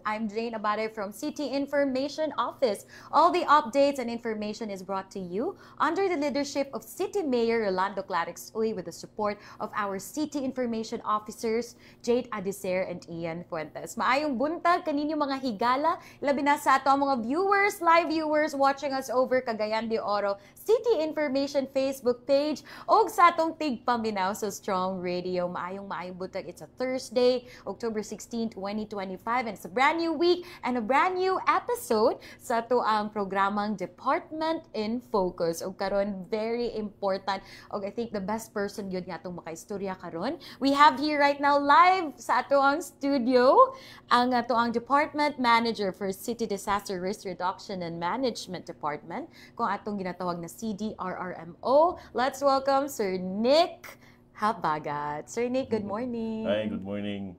I'm Jane Abate from City Information Office. All the updates and information is brought to you under the leadership of City Mayor Rolando Clarix Uy with the support of our City Information Officers, Jade Adiser and Ian Fuentes. Maayong buntag kaninyo mga higala, labi na sa ato mga viewers, live viewers watching us over Cagayan de Oro City Information Facebook page o sa atong tigpaminaw sa Strong Radio. Maayong buntag. It's a Thursday, October 16, 2025, and it's a brand new week and a brand new episode sa ato ang programang Department in Focus. O karon very important. O I think the best person yun nga itong makaistorya karon. We have here right now live sa ato ang studio ang ato ang Department Manager for City Disaster Risk Reduction and Management Department kung atong ginatawag na CDRRMO. Let's welcome Sir Nick Habagat. Sir Nick, good morning. Hi, good morning.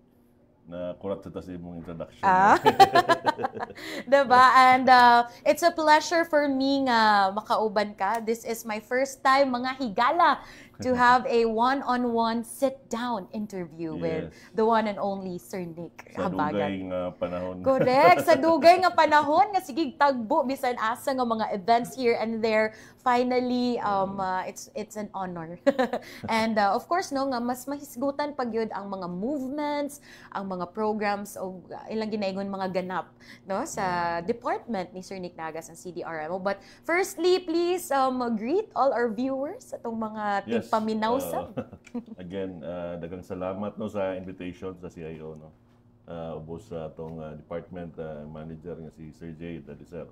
Na-corrupt sa imong introduction. Diba? And it's a pleasure for me nga makauban ka. This is my first time, mga higala, to have a one-on-one sit-down interview with the one and only Sir Nick Habagat. Sa dugay nga panahon. Correct. Sa dugay nga panahon, nga sige tagbo, bisan asa nga mga events here and there. Finally, it's an honor. And of course, no, nga mas mahisgutan pag yun ang mga movements, ang mga programs, o ilang ginaigon mga ganap no, sa department ni Sir Nick Nagas ang CDRMO. But firstly, please greet all our viewers atong mga tigpaminaw sa. Again, daghang salamat no sa invitation sa CIO no. Ubos sa atong department manager nga si Sir Jade Adiser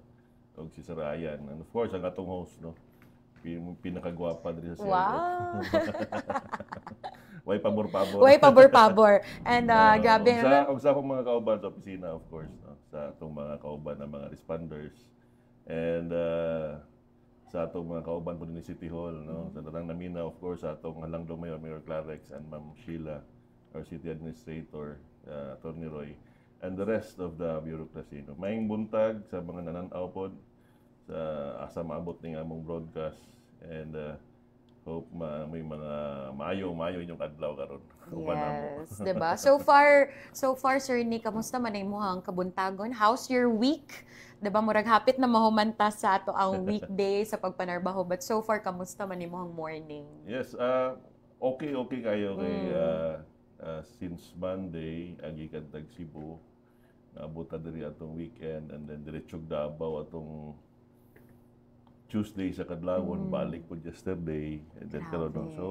o si Sir Ryan. And of course, ang atong host no. Pinakagwapa diri sa CIO. Wow. Way pabor-pabor. Way pabor-pabor. And grabe na. Sa akong mga kauban sa opisina, of course, no? Sa atong mga kauban ng mga responders. And sa atong mga kauban po din ni City Hall, no? Sa Darang Namina, of course, sa atong Halangdo Mayor, Mayor Clarix, and Ma'am Sheila, our City Administrator, Attorney Roy, and the rest of the bureaucracy. No? Maayong buntag sa mga nananaw po sa asa maabot ng among broadcast. And hope may mga maayo inyong adlaw karon. Yes, diba? So far Sir Nick, kamusta man imong kabuntagon? How's your week? Diba murag hapit na mahumanta sa ato ang weekday sa pagpanarbaho, but so far kamusta man imong morning? Yes, okay kayo kay since Monday gikan tag Cebu naabot diri atong weekend, and then diretsog Davao atong Tuesday sa kadlawon, balik po yesterday, and then karon no. So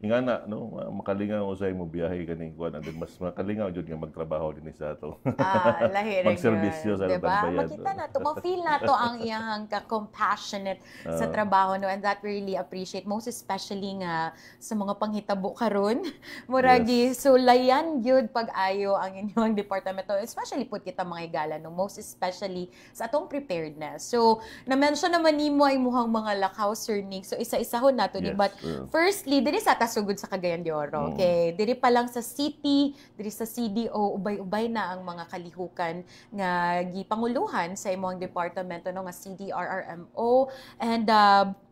ingana no, makalingaw usay mo biyahe kaning kuan, and then mas makalingaw jud nga magtrabaho dinhi sa ato. Lahi ra magserbisyo sa diba? bayad. Makita na to, ma-feel na to ang iyang ka-compassionate sa trabaho no, and that really appreciate, most especially nga sa mga panghitabo karon. Muragi sulayan gyud pag-ayo ang inyong departamento, especially pud kita mga higala no, most especially sa atong preparedness. So na-mention naman nimo ay muhang mga lakaw, Sir Nick. So isa-isahon nato ni, but firstly diri sa sugod sa Cagayan de Oro. Okay, diri pa lang sa city, diri sa CDO, ubay-ubay na ang mga kalihukan nga gipanguluhan sa imong departamento no, nga CDRRMO. And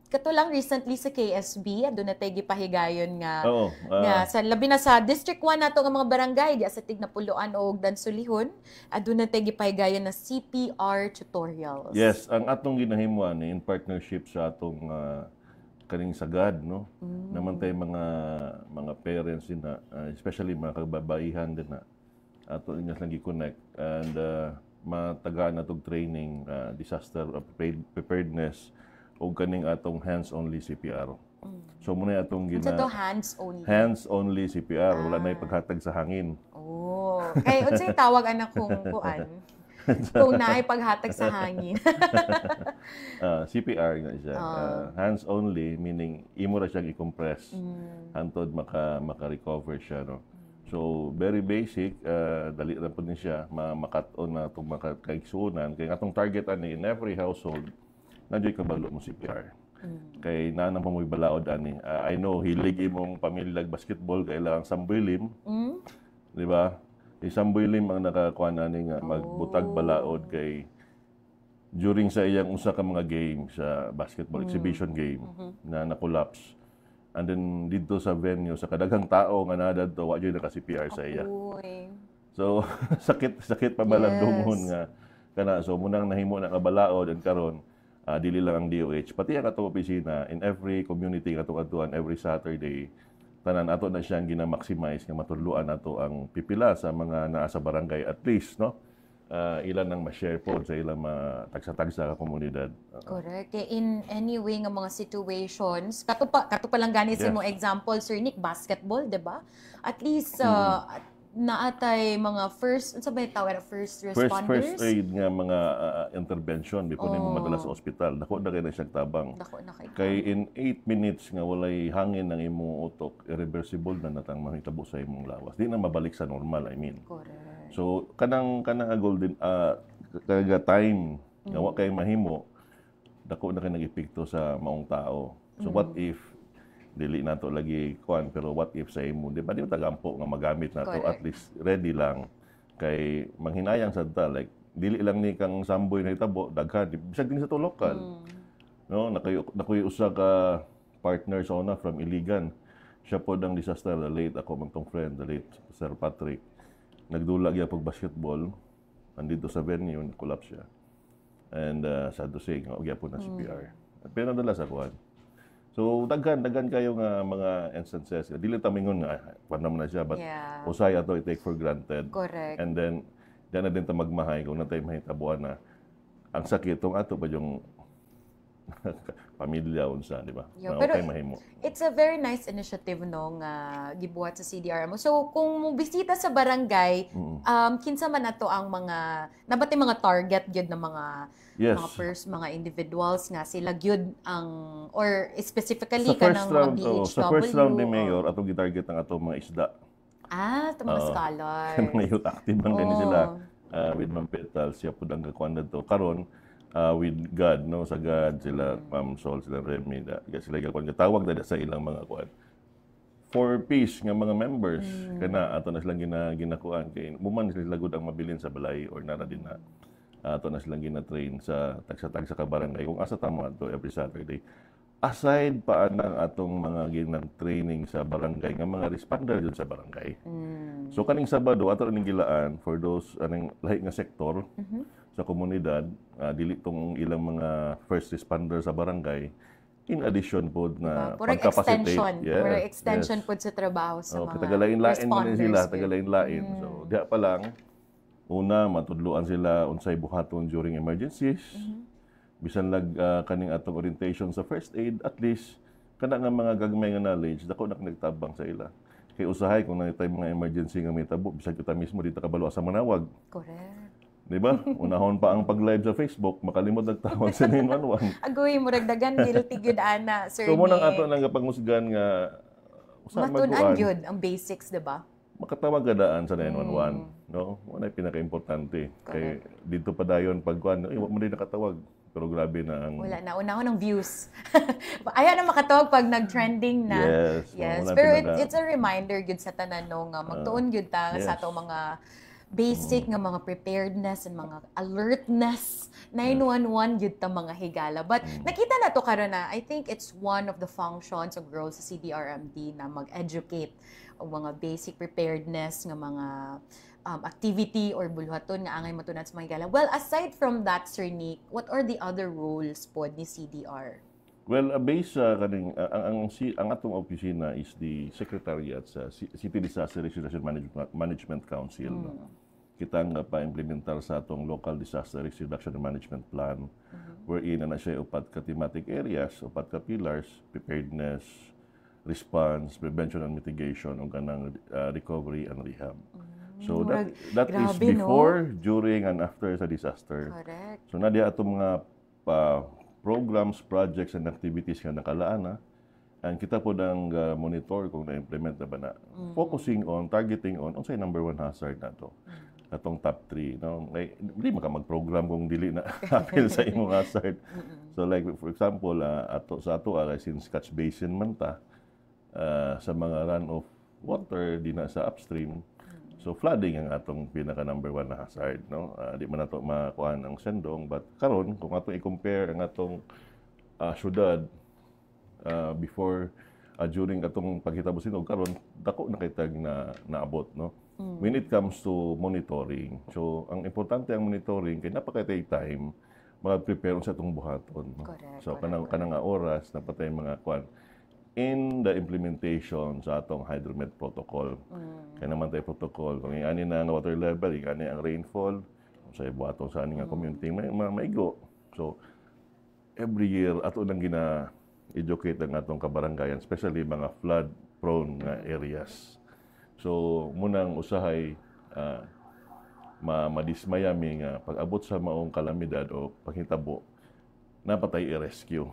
kato lang recently sa KSB, aduna tay gipahigayon nga nga sa labi na sa District 1 nato nga mga barangay di sa Tignapuloan og Dansulihon, aduna tay gipahigayon na CPR tutorials. Yes, ang atong ginahimuan in partnership sa atong kaning sagad no, naman tay mga parents din na especially mga kababaihan din na ato inyas lang gi-connect, and matagaan natong training disaster preparedness o kaning atong hands-only CPR. So muna atong hands-only CPR, wala na paghatag sa hangin. Oh, kay unsay tawag anak kong kuan? Kung naay paghatag sa hangin. CPR nga siya. Hands only, meaning imo ra siyang i-compress hantod maka-recover siya no. So very basic, dali ra pud ni siya makat-on na itong makakaigsunan kay atong target ani in every household nadyoy kabalo mo CPR. Kay nana pa mo balaod ani. I know hilig imong pamilya basketball kailangan sambuilim. Di ba? Isang builim ang nakakuha na nga magbutag balaod kay during sa iyang usa ka mga game sa basketball exhibition game na na-collapse. And then dito sa venue sa kadaghang tao nga nadadto wa jud naka CPR sa iya. So sakit pa malandungon nga kana so munang nahimo na kabalaod and karon dili lang ang DOH pati ang atong opisina in every community nga atong every Saturday tanan ato na siyang gina-maximize nga matudloan nato ang pipila sa mga naa sa barangay at least no ilan nang ma-share po sa ilang tagsa-tagsa ka komunidad. Correct. In any way nga mga situations, kato pa lang gani sa mo example, Sir Nick, basketball, 'di ba? At least naatay mga first responders. First aid nga mga intervention before nimo madala sa ospital. Dako na kay na siyang tabang. Kay in 8 minutes nga walay hangin ng imong utok, irreversible na natang mahitabo sa imong lawas. Di na mabalik sa normal, I mean. Correct. So kanang golden kaga time nga wa kay mahimo dako na kay nag-epekto sa maong tao. So what if dili nato lagi kuan pero what if sa imo di ba di tagampo nga magamit nato at least ready lang kay manghinayang sad ta like dili lang ni kang samboy na hitabo daghan bisag din sa to lokal. No nakuy usa ka partner sa una from Iligan. Siya po ang disaster the late ako man tong friend the late Sir Patrick. Nagdula gyud pag basketball andito sa venue collapse siya. And sad to say nga gyapon na CPR. Pero nadala sa kuan. So daghan kayo nga mga instances. Dili ta mingon nga paano na siya but usay ato i take for granted. Correct. And then diyan na din ta magmahay kung natay mahitabuan na ang sakit tong ato pa yung pamilya unsa di ba? Pero it's a very nice initiative no nga gibuhat sa CDRMO. So kung mo bisita sa barangay, kinsa man ato ang mga nabati mga target gyud na mga first mga individuals nga sila gyud ang or specifically kanang mga BHW. Sa first round ni Mayor atong gitarget ang ato mga isda. Ito mga scholars. Mga youth active man gani sila with Ma'am Petal siya pud ang kakuan dito karon with God, no? Sa God, sila, Ma'am Sol, sila Remy, sila tawag na sa ilang mga kuan. For peace nga mga members, kana ato na silang ginakuan kay muman sila gud ang mabilin sa balay or nara din na ato na silang gina-train sa tagsa-tagsa ka barangay kung asa tamo ato every Saturday. Aside pa ang atong mga ginang training sa barangay nga mga responder dun sa barangay. So kaning Sabado ato ning gilaan for those aning lahi nga sektor sa komunidad, dili tong ilang mga first responder sa barangay, in addition po na pagkapacitate. Extension po sa trabaho sa mga tagalain-lain responders. Sila, tagalain-lain. So, diha pa lang, una, matudluan sila unsay buhaton during emergencies. Bisan lag kaning atong orientation sa first aid, at least, kana nga mga gagmay nga knowledge, dako na nagtabang sa ila. Kay usahay, kung nangyay mga emergency nga may tabo, bisag kita mismo dito kabalo sa manawag. Correct. Diba? Unahon pa ang pag-live sa Facebook, makalimot nagtawag sa 911. Agoy mo ragdagan guilty gyud ana, Sir Nick. So mo nang ato nang pangusgan nga matunan gyud ang basics, 'di ba? Makatawag ka daan sa 911, no? Wala pinaka-importante. Kay dito pa dayon pagkuan, wa mo din nakatawag. Pero grabe na ang wala na unahon ng views. Ayaw na makatawag pag nag-trending na. Yes. Pero it's a reminder gyud sa tanan no nga magtuon gyud ta sa ato mga basic nga mga preparedness and mga alertness 911 gyud ta mga higala but nakita na to karon na I think it's one of the functions of roles sa CDRMD na mag-educate og mga basic preparedness nga mga activity or bulhaton nga angay matunan sa mga higala. Well, aside from that, Sir Nick, what are the other roles pod ni CDR? Well, based sa kaning ang atong opisina is the secretariat sa City Disaster Restoration Management Council. No? Kita nga pa-implementar sa atong local disaster risk reduction and management plan wherein na siya upat ka thematic areas, upat ka pillars, preparedness, response, prevention and mitigation, o ganang recovery and rehab. So that is before, during, and after sa disaster. Correct. So na diya atong mga programs, projects, and activities nga nakalaan na. And kita po nang monitor kung na-implement na ba na. Focusing on, targeting on, unsay number one hazard na to. Atong top 3. No? Hindi maka mag-program kung dili na happen sa imong hazard. So like, for example, sa ato, since catch basin man ta, sa mga runoff water, di na sa upstream, so flooding ang atong pinaka number one na hazard, no? Di man nato makuan ang sendong, but karon kung atong i-compare ang atong syudad before during atong paghitabo sinog karon dako na kitag na naabot no. When it comes to monitoring, so ang importante ang monitoring kay napaka-take time mag-prepare sa atong buhaton. No? Correct, So correct, kanang nga oras napatay mga kwan in the implementation sa atong hydromet protocol. Kaya naman tayo protocol kung ani na ang water level, ani ang rainfall sa buhaton sa ani nga community maigo. So every year ato nang gina-educate ang atong kabarangayan, especially mga flood-prone nga areas. So, munang usahay madismaya mi nga pag-abot sa maong kalamidad o paghitabo, napatay i-rescue.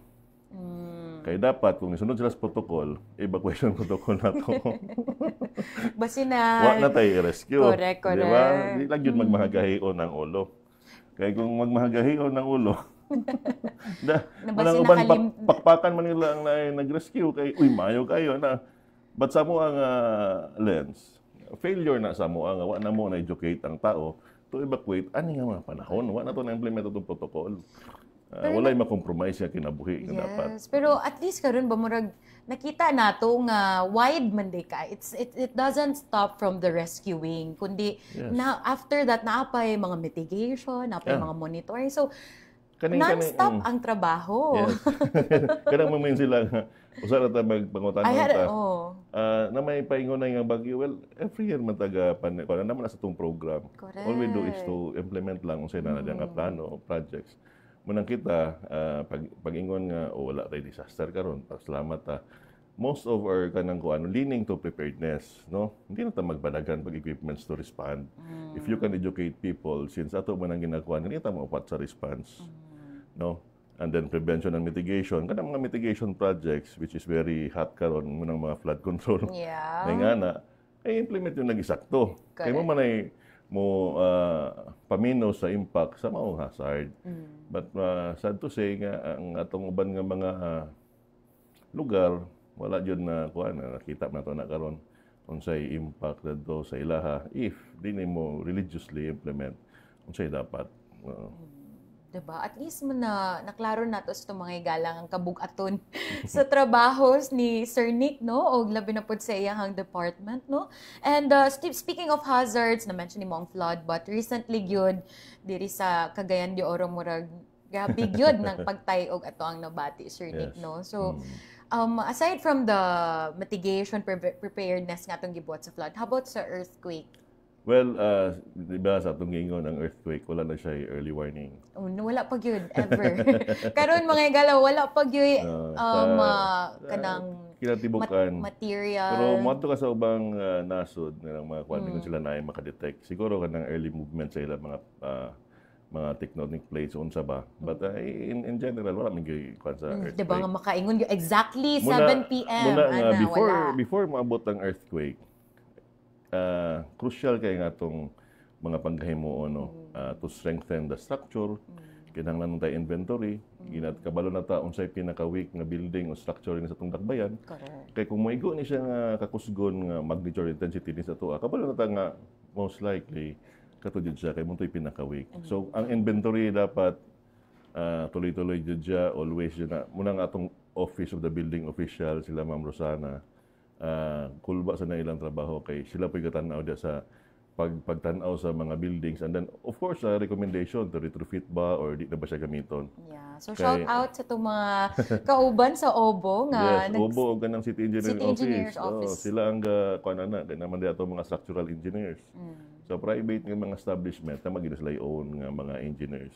Kaya dapat, kung isunod sila sa protocol, evacuation protocol na to. Basi na. Wa na tayo i-rescue. Correct, correct. Di ba? Di lang yun magmahagahion ng ulo. Kaya kung magmahagahion ng ulo, walang uban pakpakan man nila ang nag-rescue kay uy mayo kayo na but sa mo ang lens failure na sa mo ang wa na mo na educate ang tao to evacuate ani nga mga panahon wa na to na implement itong protocol walay ma-compromise ya kinabuhi yes, dapat pero at least karon ba murag nakita nato nga wide man day ka it doesn't stop from the rescuing kundi na after that naapay mga mitigation naapay mga monitoring so non-stop ang trabaho. Yes. Kanang moment sila usa ra ta magpangutan ta. Na may paingon na nga bagyo. Well, every year mataga pan naman sa tong program. Correct. All we do is to implement lang unsay na nga plano o projects. Munang kita pag-ingon nga wala ray disaster karon. Salamat ta. Most of our kanang leaning to preparedness, no? Hindi na ta magpadagan pag equipments to respond. If you can educate people, since ato man ang ginagawa, hindi ta maupat sa response. No? And then prevention and mitigation. Kanang mga mitigation projects, which is very hot karon munang mga flood control. Yeah. May nga na, ay implement yung nag-isakto. Kaya mo manay mo paminaw sa impact sa maong hazard. But sad to say nga, ang atong uban nga mga lugar, wala jud na nakita na to na karon unsay impact dadto sa ilaha if dili mo religiously implement unsay dapat. Diba? At least naklaro na to sa mga igalang ang kabug-aton sa trabahos ni Sir Nick, no? O labi na po sa iyang department, no? And speaking of hazards, na-mention ni mo ang flood, but recently gyud diri sa Cagayan de Oro murag gabi gyud ng pagtayog ato ang nabati, Sir Nick, no? So, aside from the mitigation, preparedness nga itong gibuhat sa flood, how about sa earthquake? Well, di ba sa itong gingon ng earthquake, wala na siya early warning. Oh, no, wala pa yun, ever. Karon mga galaw, wala pa yun kanang kinatibukan. Material. Pero mato ka sa ubang nasod ng mga kung sila na ay makadetect. Siguro ka ng early movement sa ilang mga tectonic plates unsa ba. But in general, wala may kwan sa earthquake. Diba nga makaingon yun, exactly 7 p.m. Muna before maabot ang earthquake, crucial kay nga itong mga paghimuon to strengthen the structure. Kinahanglan tayo inventory. Kabalo na ta unsay pinaka-weak nga building o structure sa itong dakbayan. Kay kung maigo ni siya nga kakusgon nga magnitude intensity ni sa tuwa, kabalo na ta nga most likely katudid siya kay muntoy pinaka-weak. So ang inventory dapat tuloy-tuloy jud siya, always jud na muna nga atong office of the building official sila Ma'am Rosana kulba sa na ilang trabaho kay sila po'y katanaw dia sa pagtanaw sa mga buildings and then of course recommendation to retrofit ba or di na ba siya gamiton. Yeah. So shout out sa itong mga kauban sa OBO nga yes, OBO o ganang City Engineers Office. Sila ang kuan na kay naman dia mga structural engineers. So private nga mga establishment na magina sila own nga mga engineers.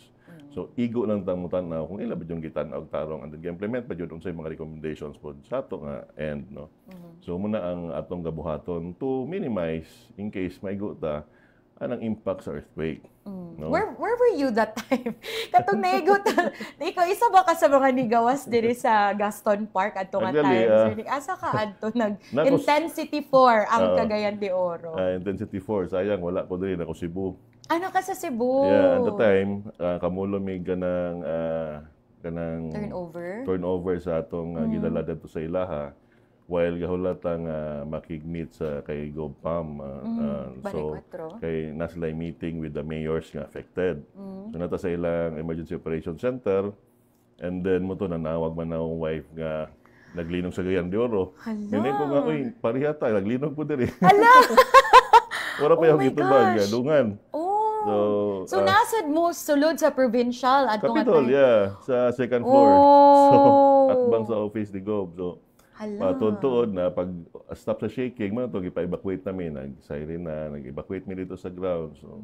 So igo lang tang mutanaw kung ila ba yung gitanaw tarong and then implement pa jud unsay mga recommendations po sa ato nga end no. So muna ang atong gabuhaton to minimize in case maigo ta anang impact sa earthquake. No? Where were you that time? Katong naigot ikaw isa ba ka sa mga nigawas diri sa Gaston Park adto nga time? Asa ka adto intensity 4 ang Cagayan de Oro. Intensity 4 sayang wala ko diri nako Cebu. Ano ka sa Cebu? Yeah, at the time kamulo mi ganang turnover sa atong gidala dito sa ilaha while gahulat ang makigmeet sa kay GovPam so kay naslay meeting with the mayors nga affected. So nata sa ilang emergency operation center and then mo to nanawag man ang wife nga Naglinog sa Gayan de Oro. Minay ko nga, uy, parihata, naglinog po diri. Ala! Wala pa Oh yung my gituban, gosh. gadungan. Oh. So, nasad mo sulod sa provincial at Capitol, yeah, sa second floor. Oh. So, atbang sa office ni Gob. So, Hala. tuod na pag stop sa shaking, man to gipa-evacuate namin, nag-siren na, nag-evacuate mi dito sa ground. So,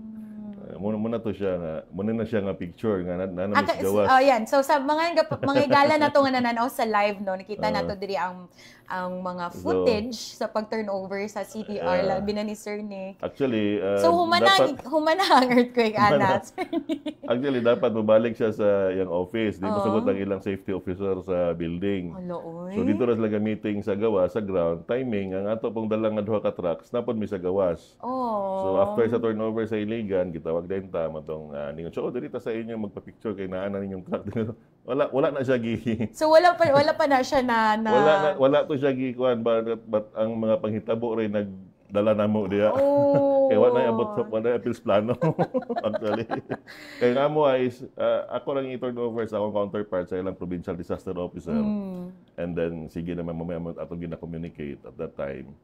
muna na siya nga picture nga na miss gawas. Oh, yan. So sa mga gala na to nga nananaw sa live no, nakita nato diri ang mga footage sa pag-turnover sa CTR labi na ni Sir Nick. Actually, so humana ang earthquake ana. Actually dapat mabalik siya sa yang office. Di masagot ang ilang safety officer sa building. So dito ra sila meeting sa gawas sa ground. Timing ang ato pong dalang nga duha ka trucks napod mi sa gawas. So after sa turnover sa Iligan, gitawag din ta matong ningon. So diri ta sa inyo magpa-picture kay naa na ninyong truck. Wala na siya gi. So wala pa na siya na wala to siya gi kuan but ang mga panghitabo ray nagdala namo diya. Kay wala na abot sa wala appeals plano actually. Kay nga mo is ako lang i-turn over sa akong counterpart sa ilang provincial disaster officer. And then sige naman mamaya atong gina-communicate at that time.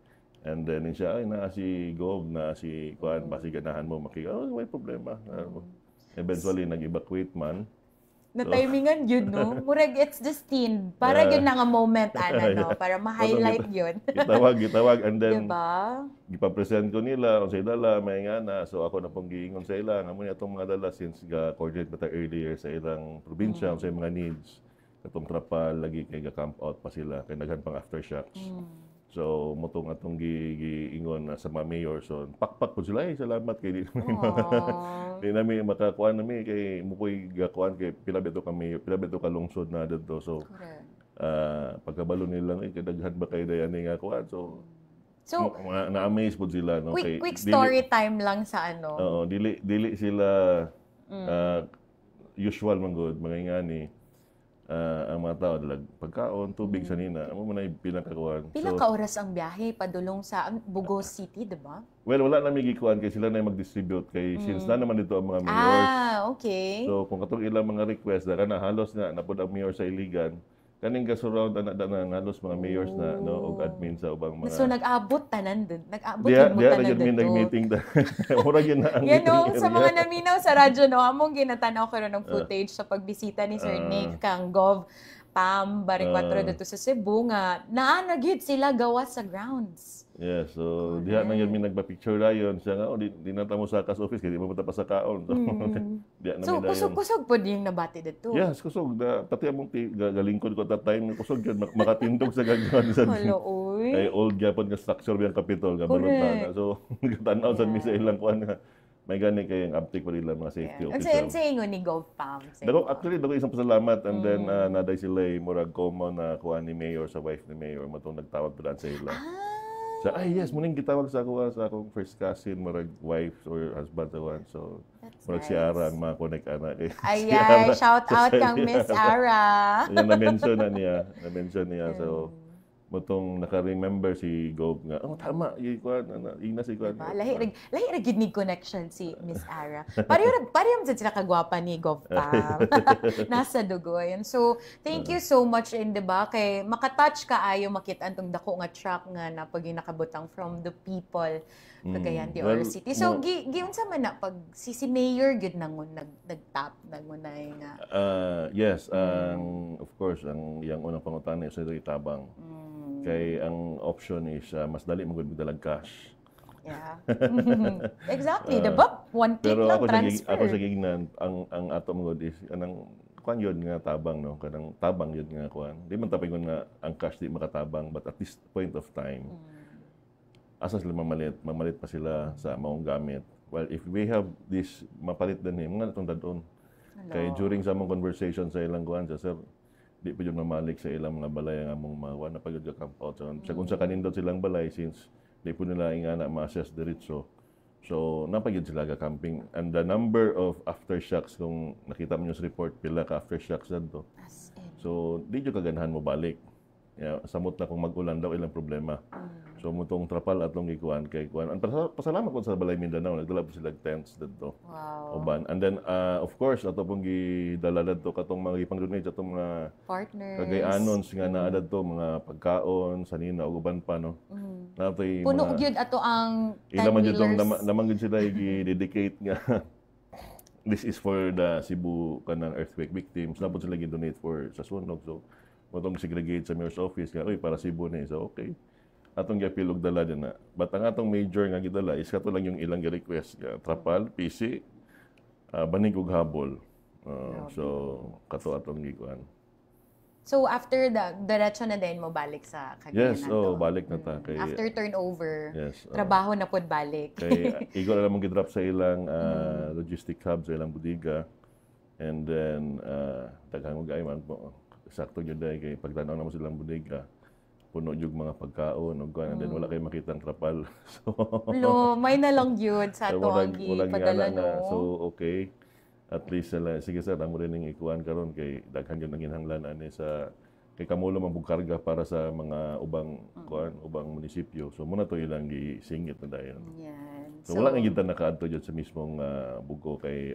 And then siya ay na si Gob na si kuan pasiganahan mo may problema. Eventually nag-evacuate man. Na timingan yun, no? Murag, it's destined. Para yun na nga moment, no? Para ma-highlight yun. Gitawag. And then, diba? Gipa-present ko nila, kung sa dala, may nga na. So ako na pong giingon sa ila. Ngayon itong mga dala, since ga-coordinate ba earlier sa ilang probinsya, sa mga needs. Itong trapal, lagi kay ga-camp out pa sila. Kaya naghan pang aftershocks. So, mutong atong giingon sa mga mayor. So, pakpak po sila. Salamat kay di namin makakuan namin kay mupoy gakuan kay pila beto ka mayor, pila beto ka lungsod na dito. So, pagkabalo nilang kadaghan ba kay dayani nga kuan. So na-amaze po sila no kay quick story time lang sa ano. Oo, dili sila usual man good mga ingani. Ang mga tao pagkaon, tubig sa nina, amo man ay pinakakuan. Pila ka oras ang biyahe padulong sa Bugos City, di ba? Well, wala na may gikuan kay sila na mag-distribute kay since na naman dito ang mga mayors. Okay. So kung katong ilang mga request na halos na napod ang mayor sa Iligan, kaning ga-surround na halos mga mayors na no og admin sa ubang mga. So nag-abot tanan dun. Nag-abot mo tanan dun. Nag-meeting ta. Mura gyud na ang meeting. No, sa mga naminaw sa radyo no, among ginatanaw ko ng footage sa pagbisita ni Sir Nick kang Gov Pam Baring 4 dito sa Cebu nga naanagid sila gawas sa grounds. Yes, so diha na yun may nagpa-picture dayon siya nga di na tamo sa kas office kay di mo pa sa kaon. So kusog po din nabati dito. Yes, kusog pati among galingkod ko that time kusog yun makatindog sa gagawin sa. Hello, oy. Ay old gyapon nga structure biyang Capitol nga balota. So tanaw sa mi sa ilang kuan nga may gani kay ang uptick pa nila mga safety officer. Ang ingon ni Gov Pam. Actually, dako isang pasalamat and then naday sila murag common na kuan ni mayor sa wife ni mayor matong nagtawag pala sa ila. So, yes, muning gitawag sa akong first cousin, marag wife or husband sa one. So, marag si Ara ang ma-connect ana kay. Ay, shout out kang Miss Ara. Yan na-mention niya. So, mutong naka-remember si Gob nga, tama, ina si Kwan. Lahi ra gid ni connection si Miss Ara. Parehong sila kagwapa ni Gov Pam. Nasa dugo yan. So, thank you so much in diba kay makatouch ka ayo makita antong dako nga truck nga na pag nakabutang from the people Cagayan de Oro City. So, giunsa man na pag si Mayor gid nangon nagtap nangunay nga. Yes, of course ang yang unang pangutana sa itabang. Kay ang option is mas dali mo gud dalag cash. Yeah. Exactly, diba? One click lang transfer. Ako sa gignan ang ato mo is anang kuan yun nga tabang no, kanang tabang yun nga kuan. Di man tapingon nga ang cash di makatabang but at this point of time asa sila mamalit pa sila sa maong gamit. Well, if we have this mapalit din mga natong dadon. Kay during sa among conversation sa ilang kuan sa sir di pa yun mamalik sa ilang mga balay ang among mawa na pagod ka camp out. So, kung sa kanindot silang balay since di po nila ingana ma-assess diretso. So, napagid sila ka camping. And the number of aftershocks, kung nakita mo yung report, pila ka aftershocks dito. So, di nyo kaganahan mo balik. Yeah, samot na kung mag-ulan daw, ilang problema. So mutong trapal atong gikuan kay kuan. Pasalamat ko sa Balay Mindanao, nagdala po sila tents dito. Wow. Uban. And then of course ato pong gidala dito katong mga ipang-donate atong mga Partners. kagay-anons nga naa dito mga pagkaon, sanina ug uban pa no. Natay Puno mga gyud ato ang ilaman jud 10-wheelers. naman gud sila i-dedicate nga this is for the Cebu kanang earthquake victims. Napod sila gi-donate for sa sunog. So motong segregate sa mayor's office nga oy para Cebu ni. So okay. Atong giapil og dala din na. But ang atong major nga gidala is kato lang yung ilang request nga trapal, PC, banig ug habol. So kato atong gikuan. So after diretso na din mo balik sa Cagayan Yes, na to. balik na ta kay After turnover, yes. trabaho na pod balik. Kay igo na lang gidrop sa ilang logistic hub sa ilang bodega. And then daghang og ayman po. Sakto jud day kay pagtanaw na mo silang bodega. Puno jud mga pagkaon ug and then wala kay makitang trapal. So Lo, may na lang yun sa so, to ang gipadala no. So okay. At least sige sir, amo rin ning ikuan karon kay daghan gyud nang ginhanglan ani sa kay kamulo man karga para sa mga ubang kuan, ubang munisipyo. So muna to ilang gisingit na dayon. Yan. So wala nga gyud ta nakaadto jud sa mismong bugo kay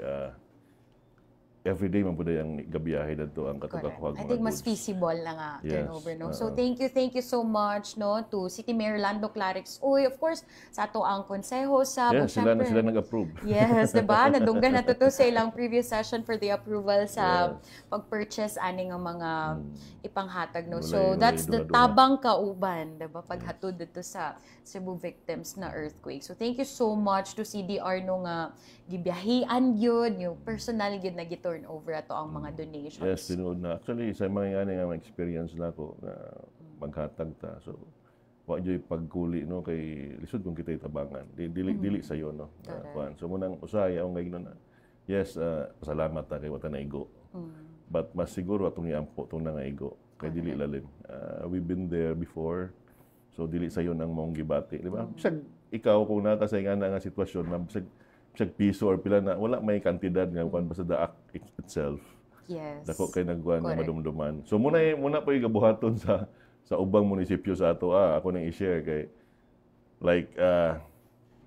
everyday man pud ang gabiyahe dadto ang katugakuhag I mga think mas goods. feasible na nga Yes, turnover no. So thank you so much no to City Mayor Lando Clarix. Uy, of course sa ato ang konseho sa Yes, sila nag-approve. Yes, diba? Nadunggan na to sa ilang previous session for the approval sa pag-purchase ani nga mga ipanghatag no. So that's the tabang kauban, diba? Paghatod dito sa Cebu victims na earthquake. So thank you so much to CDR no nga gibiyahian gyud, yung personal gyud na turn over ato ang mga donations. Yes, tinuod na. Actually, sa mga nga nga experience na ko na maghatag ta. So, wa joy pagkuli no kay lisod kung kita'y tabangan. Dili sayo no. Kuan. So munang usahay ang gaynon na. Yes, pasalamat ta kay wata na igo. But mas siguro atong iampo tong nga igo kay dili lalim. We've been there before. So dili sayo nang mong gibati, di ba? Bisag ikaw kung nakasay nga na nga sitwasyon na bisag piso or pila na wala may kantidad nga kuan basta the act itself. Yes. Dako kay nagkuan nga madumduman. So muna po gabuhaton sa ubang munisipyo sa ato ako nang i-share kay like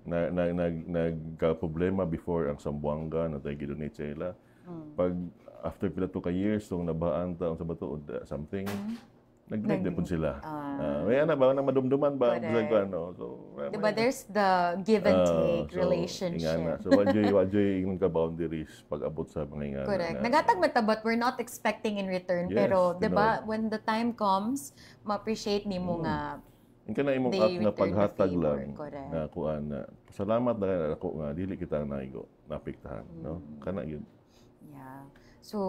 nagka-problema before ang Zamboanga na tayo gidonate sa ila. Pag after pila to ka years tong nabaan ta sa bato something nag-donate po sila. May ana ba na madumduman ba sa ano. So diba there's the give and take relationship. Ingana. So wajoy yung ka-boundaries pag abot sa mga ingana. Correct. Nagatag mata but we're not expecting in return. Yes, pero diba when the time comes, ma-appreciate nimo nga yung ka na imong they act na return the paghatag favor. lang Correct. na kuan na salamat na ako nga dili kita naigo napiktahan no kana gyud. Yeah. So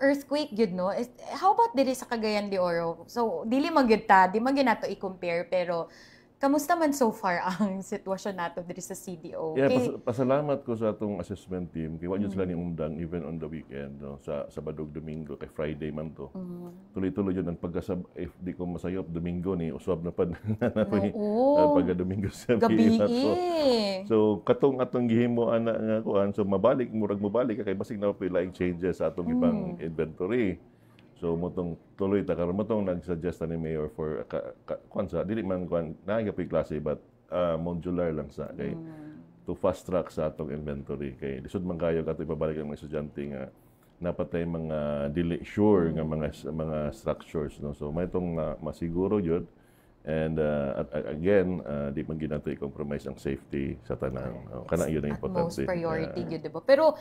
earthquake gyud no. How about diri sa Cagayan de Oro? So dili man gyud ta, di man gyud nato i-compare pero kamusta man so far ang sitwasyon nato diri sa CDO? Yeah, pasalamat ko sa atong assessment team kay wa jud sila ni undang even on the weekend no sa Sabado Domingo kay Friday man to. Tuloy-tuloy yun ang pagkasab if di ko masayop Domingo ni usab na pag pagka Domingo sa gabi. So katong atong gihimo ana nga kuan so mabalik kay basig na pa laing changes sa atong ibang inventory. So motong tuloy ta karon motong nag-suggest ni mayor for kuan sa dili man kuan nagapi klase but modular lang sa kay to fast track sa atong inventory kay lisod man kayo kato ipabalik ang mga estudyante nga napatay mga dili sure nga mga structures no. So may tong masiguro jud and again di man ginato i-compromise ang safety sa tanan. Kana yun ang importante. Most priority gyud diba? Pero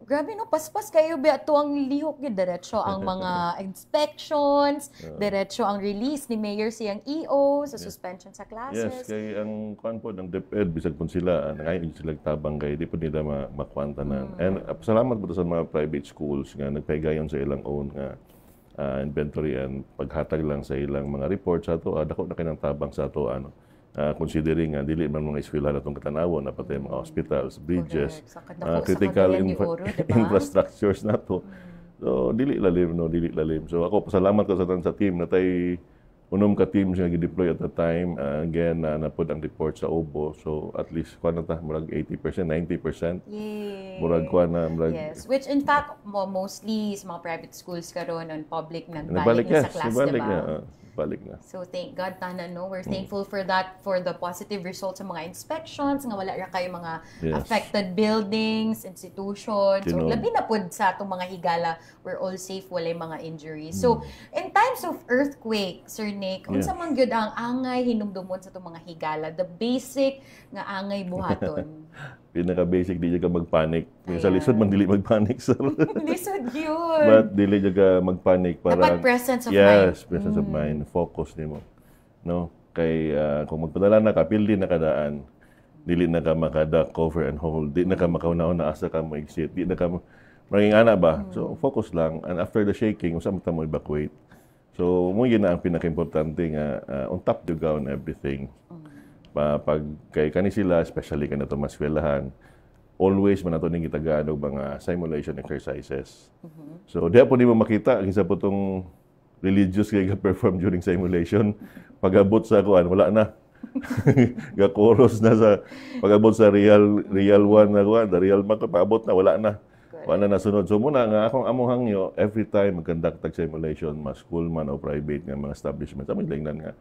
grabe no, paspas kayo ba ito ang lihok gyud diretso ang mga inspections, diretso ang release ni Mayor siyang EO sa suspension sa classes. Yes, kay ang kuan po ng DepEd bisag pun sila nangayon sila tabang kay di po nila makwanta na. And salamat po sa mga private schools nga nagpaygayon sa ilang own nga inventory and paghatag lang sa ilang mga reports sa ato dako na kinang tabang sa ato considering dili man mga eskwelahan atong katanawon na patay mga hospitals, bridges, critical infrastructures nato. So dili lalim. So ako pasalamat ko sa team na tay unom ka teams nga gi-deploy at the time again napod ang report sa OBO. So at least kuan na ta murag 80%, 90%. Yay. Murag kuan na murag yes, which in fact mostly sa mga private schools karon on public nagbalik na sa class, diba? balik na. So thank God tanan, no? We're thankful for that, for the positive results sa mga inspections, nga wala ra kayo mga affected buildings, institutions. So labi na pud sa atong mga higala, we're all safe, walay mga injuries. So in times of earthquake, Sir Nick, unsa man gyud ang angay hinumdumon sa atong mga higala, the basic nga angay buhaton? Pinaka-basic, di ka magpanic. Sa lisod man dili magpanic, sir. Lisod yun. But dili ka magpanic para dapat presence of mind. Yes, presence of mind. Focus nimo. No? Kay kung magpadala na ka, pildi na kadaan, dili na ka maka-duck, cover and hold. Di na ka makauna-una asa ka mo exit. Di na ka maging ana ba? So focus lang, and after the shaking, usa mo ta mo evacuate. So mo yun na ang pinaka-importante nga on top to go on everything. Pag kay kani sila, especially kanito maskwelahan, always man nato ning gitagaan og mga simulation exercises. So diha po nimo makita kinsa po tong religious kay ga-perform during simulation. Pag-abot sa kuan wala na. Ga-chorus na sa pag-abot sa real one na kuan, the real man paabot na wala na. Wala na sunod. So muna nga akong among hangyo every time mag-conduct tag simulation, mas school man o private nga mga establishment, among lingnan nga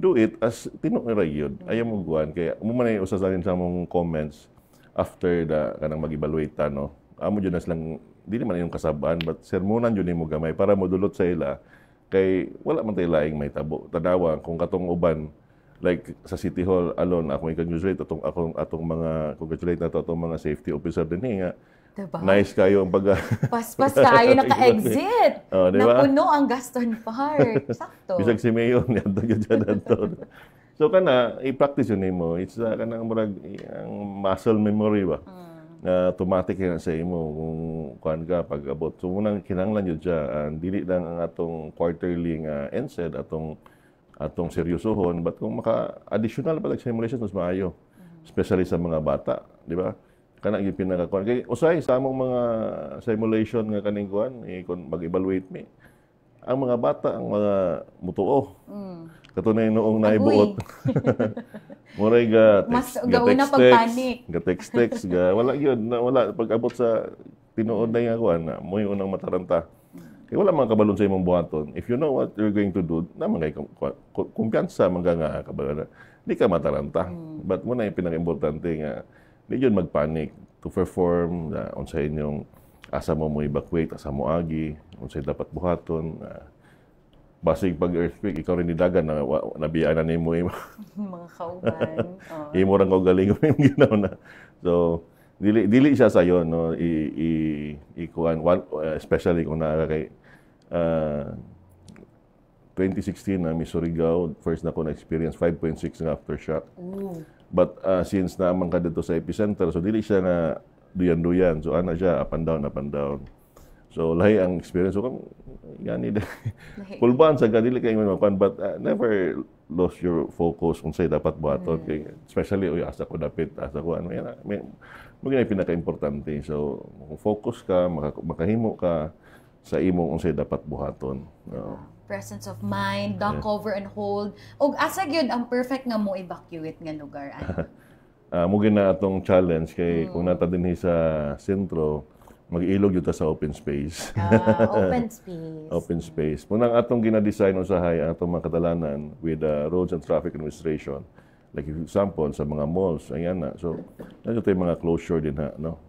do it as tinuod yun. Ayaw mo guwan. Kaya umumanay usasanin sa mong comments after kanang mag-evaluate ta, no? Amo dyan na silang, di naman yung kasabaan, but sermonan dyan mo gamay para modulot sa ila. Kay wala man tayo laing may tabo. Tanawa, kung katong uban, like sa City Hall alone, ako i-congratulate atong mga, congratulate na to atong mga safety officer din nga. Diba? Nice kayo ang paspas kayo naka-exit. Diba? Napuno ang Gaston Park. Sakto. Bisag si Mayor niya dyan. So kana i-practice yun nimo. It's kanang murag ang muscle memory ba. Na automatic yan sa imo kung kuan ka pag-abot. So munang kinahanglan yun siya. Dili lang ang atong quarterly nga NSED atong seryosohon, but kung maka-additional pa simulations mas maayo. Especially sa mga bata, di ba? Kana yung pinakakuan. Kaya usay sa among mga simulation nga kaning kuan, kung mag-evaluate me. Ang mga bata, ang mga mutuo. Katunay noong naibuot. Muray ga text, wala yun. Wala. Pag-abot sa tinuod na nga kuan, mo yung unang mataranta. Kaya wala mga kabalon sa imong buhaton. If you know what you're going to do, naman kay kumpiyansa mga kabalon. Di ka mataranta. But muna yung pinaka-importante nga, di yun magpanik to perform unsa inyong asa mo evacuate, asa mo agi, unsay dapat buhaton. Basig pag earthquake, ikaw rin nidagan na nabiyaan na nimo mga kauban. Imo ra ko galing yung ginaw na. So dili siya sayo, no, ikuan especially kung naa kay 2016 na Surigao, first na ko na experience 5.6 nga aftershock. But since naman ka dito sa epicenter, so dili siya na duyan-duyan. So ana siya up and down, up and down. So lahi ang experience. So gani pulban sa dili kay mapan, but never lost your focus kung say dapat buhaton. Especially asa ko dapit, asa ko ano yan. May pinaka-importante. So kung focus ka, makahimo ka sa imong unsay dapat buhaton. Presence of mind, duck, cover and hold. Og asa gyud ang perfect nga mo evacuate nga lugar? Mo na atong challenge kay kung nata dinhi sa sentro, mag-ilog yun sa open space. Open space. Open space. Munang atong gina-design usahay ang atong mga katalanan with Roads and Traffic Administration. Like example, sa mga malls, ayan na. So, nandiyo tayo mga closure din ha. No?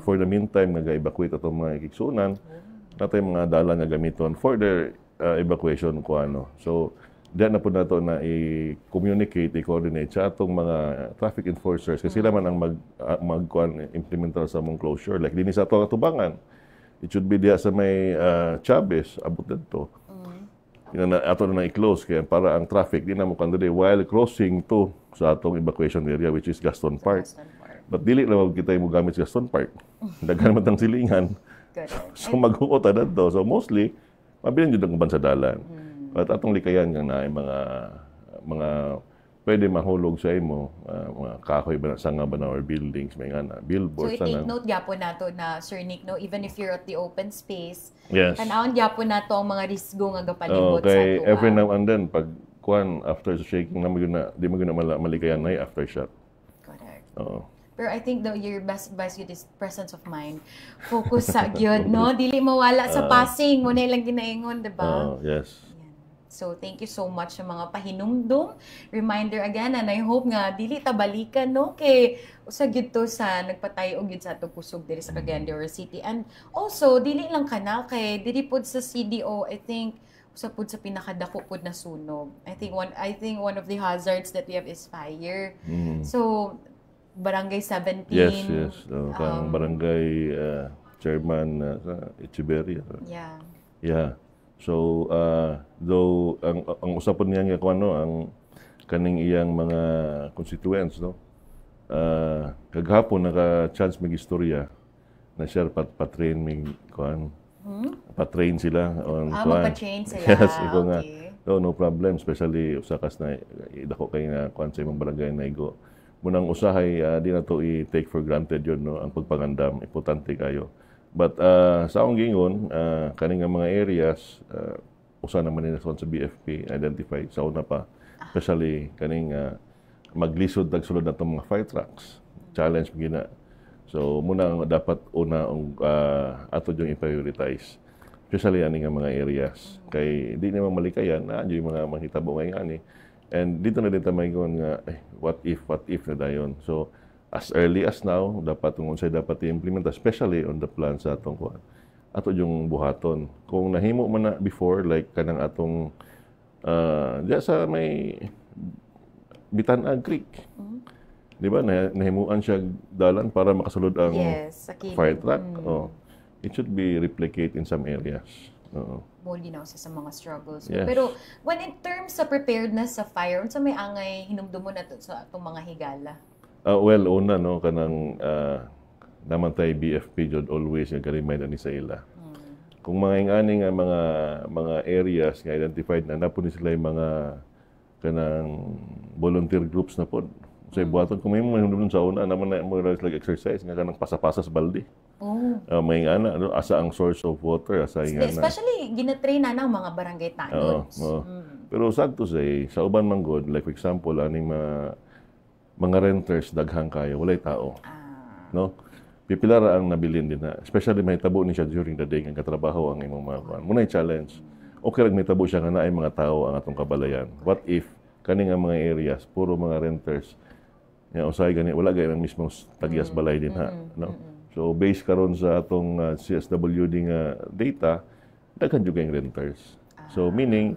For the meantime, nag-evacuate atong mga ikiksunan, natay mga dala nga gamiton for their evacuation ko ano. So, diyan na po nato na i-communicate, i-coordinate sa atong mga traffic enforcers kasi sila man ang implementar sa mong closure. Like din sa atong atubangan. It should be diya sa may Chavez, abot dito. Ato na i-close kaya para ang traffic di na mo kandire while crossing to sa atong evacuation area which is Gaston Park. But dili na kita mo gamit sa Gaston Park. Daghan man tang silingan. So maghuot na dito. So mostly mabilin jud ang uban sa dalan. At atong likayan nga na mga pwede mahulog sa imo, mga kahoy ba sa nga ba na or buildings, may nga na billboards. So i-take note gyapon nato na Sir Nick, no, even if you're at the open space, yes, tanawon gyapon nato ang mga risgo nga gapalibot sa okay, ato. Every now and then pag after shaking na di mo gina malikayan na aftershock. Correct. Oo. Pero I think your best advice yun is presence of mind. Focus sa gyud, no? Dili mawala sa passing mo na ilang ginaingon, di ba? Yes. So thank you so much sa mga pahinumdum. Reminder again, and I hope nga dili ta balikan no kay usa gyud to sa nagpatay og gyud sa atong kusog diri sa Cagayan de Oro City. And also dili lang kana kay diri pod sa CDO, I think usa pod sa pinakadako pod na sunog. I think one of the hazards that we have is fire. So Barangay 17. Yes. Kang barangay chairman sa Echeverria. Yeah. So though ang usapon niya nga kuno ang kaning iyang mga constituents no. Kaghapon naka-chance mag-istorya na siya patrain mig kuan. Pa-train sila on kuan. Magpa-train sila. Yes, iko nga. Okay. No problem, especially usakas na dako kay nga kuan sa imong barangay na igo. Munang usahay di na to i-take for granted yun no ang pagpangandam, importante kayo. But sa akong gingon, kaning mga areas, usa naman nila sa BFP identified sa una pa. Especially kaning maglisod tagsulod na itong mga fire trucks. Challenge gina. So muna dapat una ato yung i-prioritize. Especially aning mga areas. Kay di naman malikayan, yung mga mahitabo ngayon ani. And dito na din tamaygon nga, what if na dayon. So as early as now, dapat kung unsay dapat i-implement, especially on the plan sa atong kuan. Ato yung buhaton. Kung nahimo man na before, like kanang atong diya sa may Bitan-Ag Creek. Di ba? Nahimuan siya dalan para makasulod ang fire truck. It should be replicate in some areas. Muli na sa mga struggles. Yes. Pero when in terms sa preparedness sa fire, unsa may angay hinumdum mo na sa atong mga higala? Well, una no kanang naman tay BFP jud always nga remind ani sa ila. Kung mga ingani nga mga areas nga identified na napon sila yung mga kanang volunteer groups na pod. Sa buhaton kung may mga sa una naman na mo like exercise nga kanang pasapasa sa balde. May ingana no asa ang source of water asa ingana. Especially gina-train na ng mga barangay tanods. Pero sad to say sa uban man god like for example aning mga renters daghang kayo walay tao. No? Pipilara ang nabilin din na. Especially may tabo ni siya during the day nga katrabaho ang imong mga kuan. Munay challenge. Okay lang may tabo siya nga naay mga tao ang atong kabalayan. What if kaning ang mga areas puro mga renters nga usay gani wala gay ang mismong tagias balay din ha, no? So based karon sa atong CSWD nga data, daghan jud kay renters. So meaning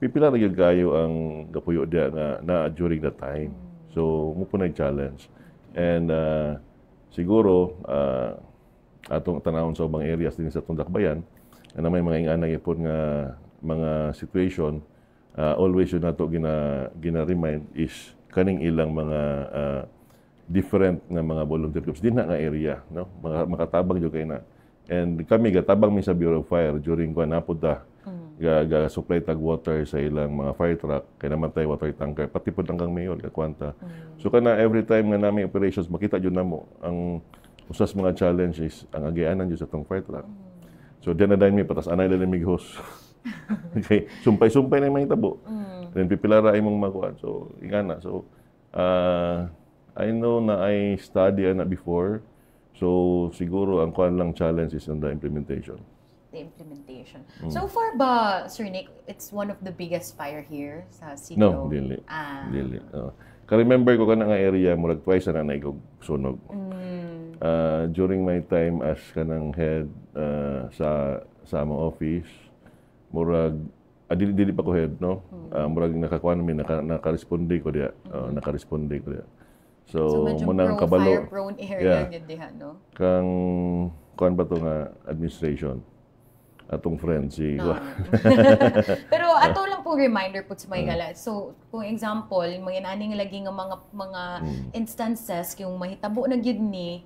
pipilara gyud kayo ang gapuyo dia nga na during that time. So, mo po na-challenge. And siguro, atong tanawon sa ubang areas din sa atong dakbayan, na may mga inganay po nga mga situation, always yun nato gina-remind is kaning ilang mga different nga mga volunteer groups din na nga area. No? Makatabang yun kayo na. And kami, gatabang mi sa Bureau of Fire during kwa napunta supply tag water sa ilang mga fire truck kay namatay water tanker pati pud hanggang mayor kakwanta. So kana every time nga nami operations makita jud namo ang usas mga challenges ang agianan jud sa tong fire truck. So diyan na dahil mi patas anay lang migos. Okay, sumpay-sumpay na mga tabo. Then pipilara imong makuan. So ingana. So I know na I study na before. So siguro ang kuan lang challenge is on the implementation. So far ba, Sir Nick, it's one of the biggest fire here sa CDO? No, dili. Dili. Ka-remember ko kana nga area, murag twice na naigog sunog. During my time as kanang head sa among office, murag, dili pa ko head, no? Murag nakakuan mi, naka-responde ko diya. Naka-responde ko diya. So munang kabalo. Fire-prone area yun diha, no? Kang, kuan ba to nga administration? Atong friend si Pero ato lang pong reminder po sa mga gala. So, kung example, mga aning lagi nga mga instances kung mahitabo na gyud ni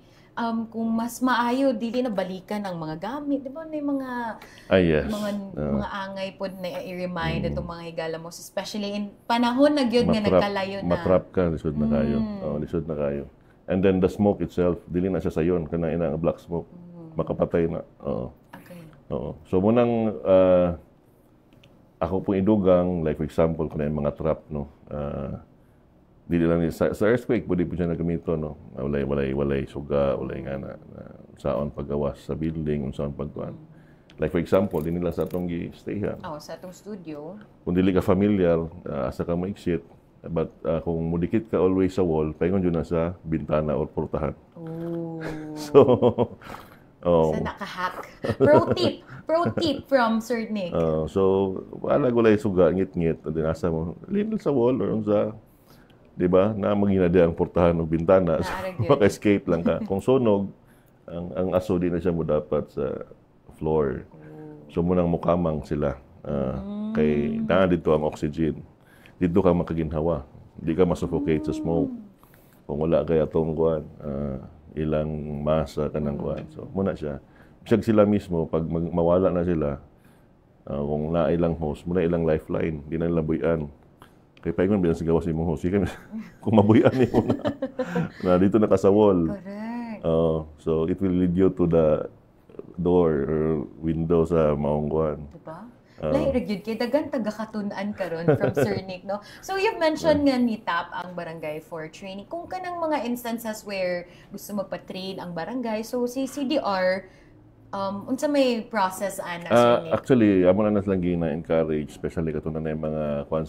kung mas maayo dili na balikan ang mga gamit, di ba? May mga mga angay pod na i-remind itong mga higala mo, especially in panahon na gyud nga nagkalayo na. Matrap ka, lisod na kayo. Lisod na kayo. And then the smoke itself, dili na siya sayon kana ina nga black smoke. Makapatay na. Oo. So munang ako pong idugang, like for example, kung yung mga trap, no, dili lang sa earthquake, pwede po siya nagamito, no, walay suga, walay nga na saon paggawas sa building, saon pagkuhan. Like for example, din nila sa atong gi-stayhan. Oh, sa atong studio. Kung dili ka familiar, asa ka ma-exit, but kung mudikit ka always sa wall, paingon yun na sa bintana or portahan. Oh. So, Sa naka-hack. Pro tip from Sir Nick. so, wala gulay suga, ngit-ngit, at dinasa mo, linil sa wall or sa, di ba, na maginadi ang portahan o bintana. So, maka-escape lang ka. Kung sunog, ang aso din na siya mo dapat sa floor. So, munang mukamang sila. Kay, na dito ang oxygen. Dito ka makaginhawa. Hindi ka masuffocate sa smoke. Kung wala kaya itong kuwan, ilang masa ka ng kuwan. So, muna siya. Bisag sila mismo, pag mawala na sila, kung na ilang hose, muna ilang lifeline, di na labuyan. Kaya paingon bilang sigawas ni mong hose, kung mabuyan niyo na dito na ka sa wall. Correct. So, it will lead you to the door or window sa maong kuwan. Diba? Lahirag yun kay dagan taga-katunan karon from Sir Nick, no? So you've mentioned nga ni TAP ang barangay for training. Kung kanang mga instances where gusto magpa-train ang barangay, so si CDR, unsa may process ana Sir Nick? Actually, amo na lang gina-encourage, especially katunan na yung mga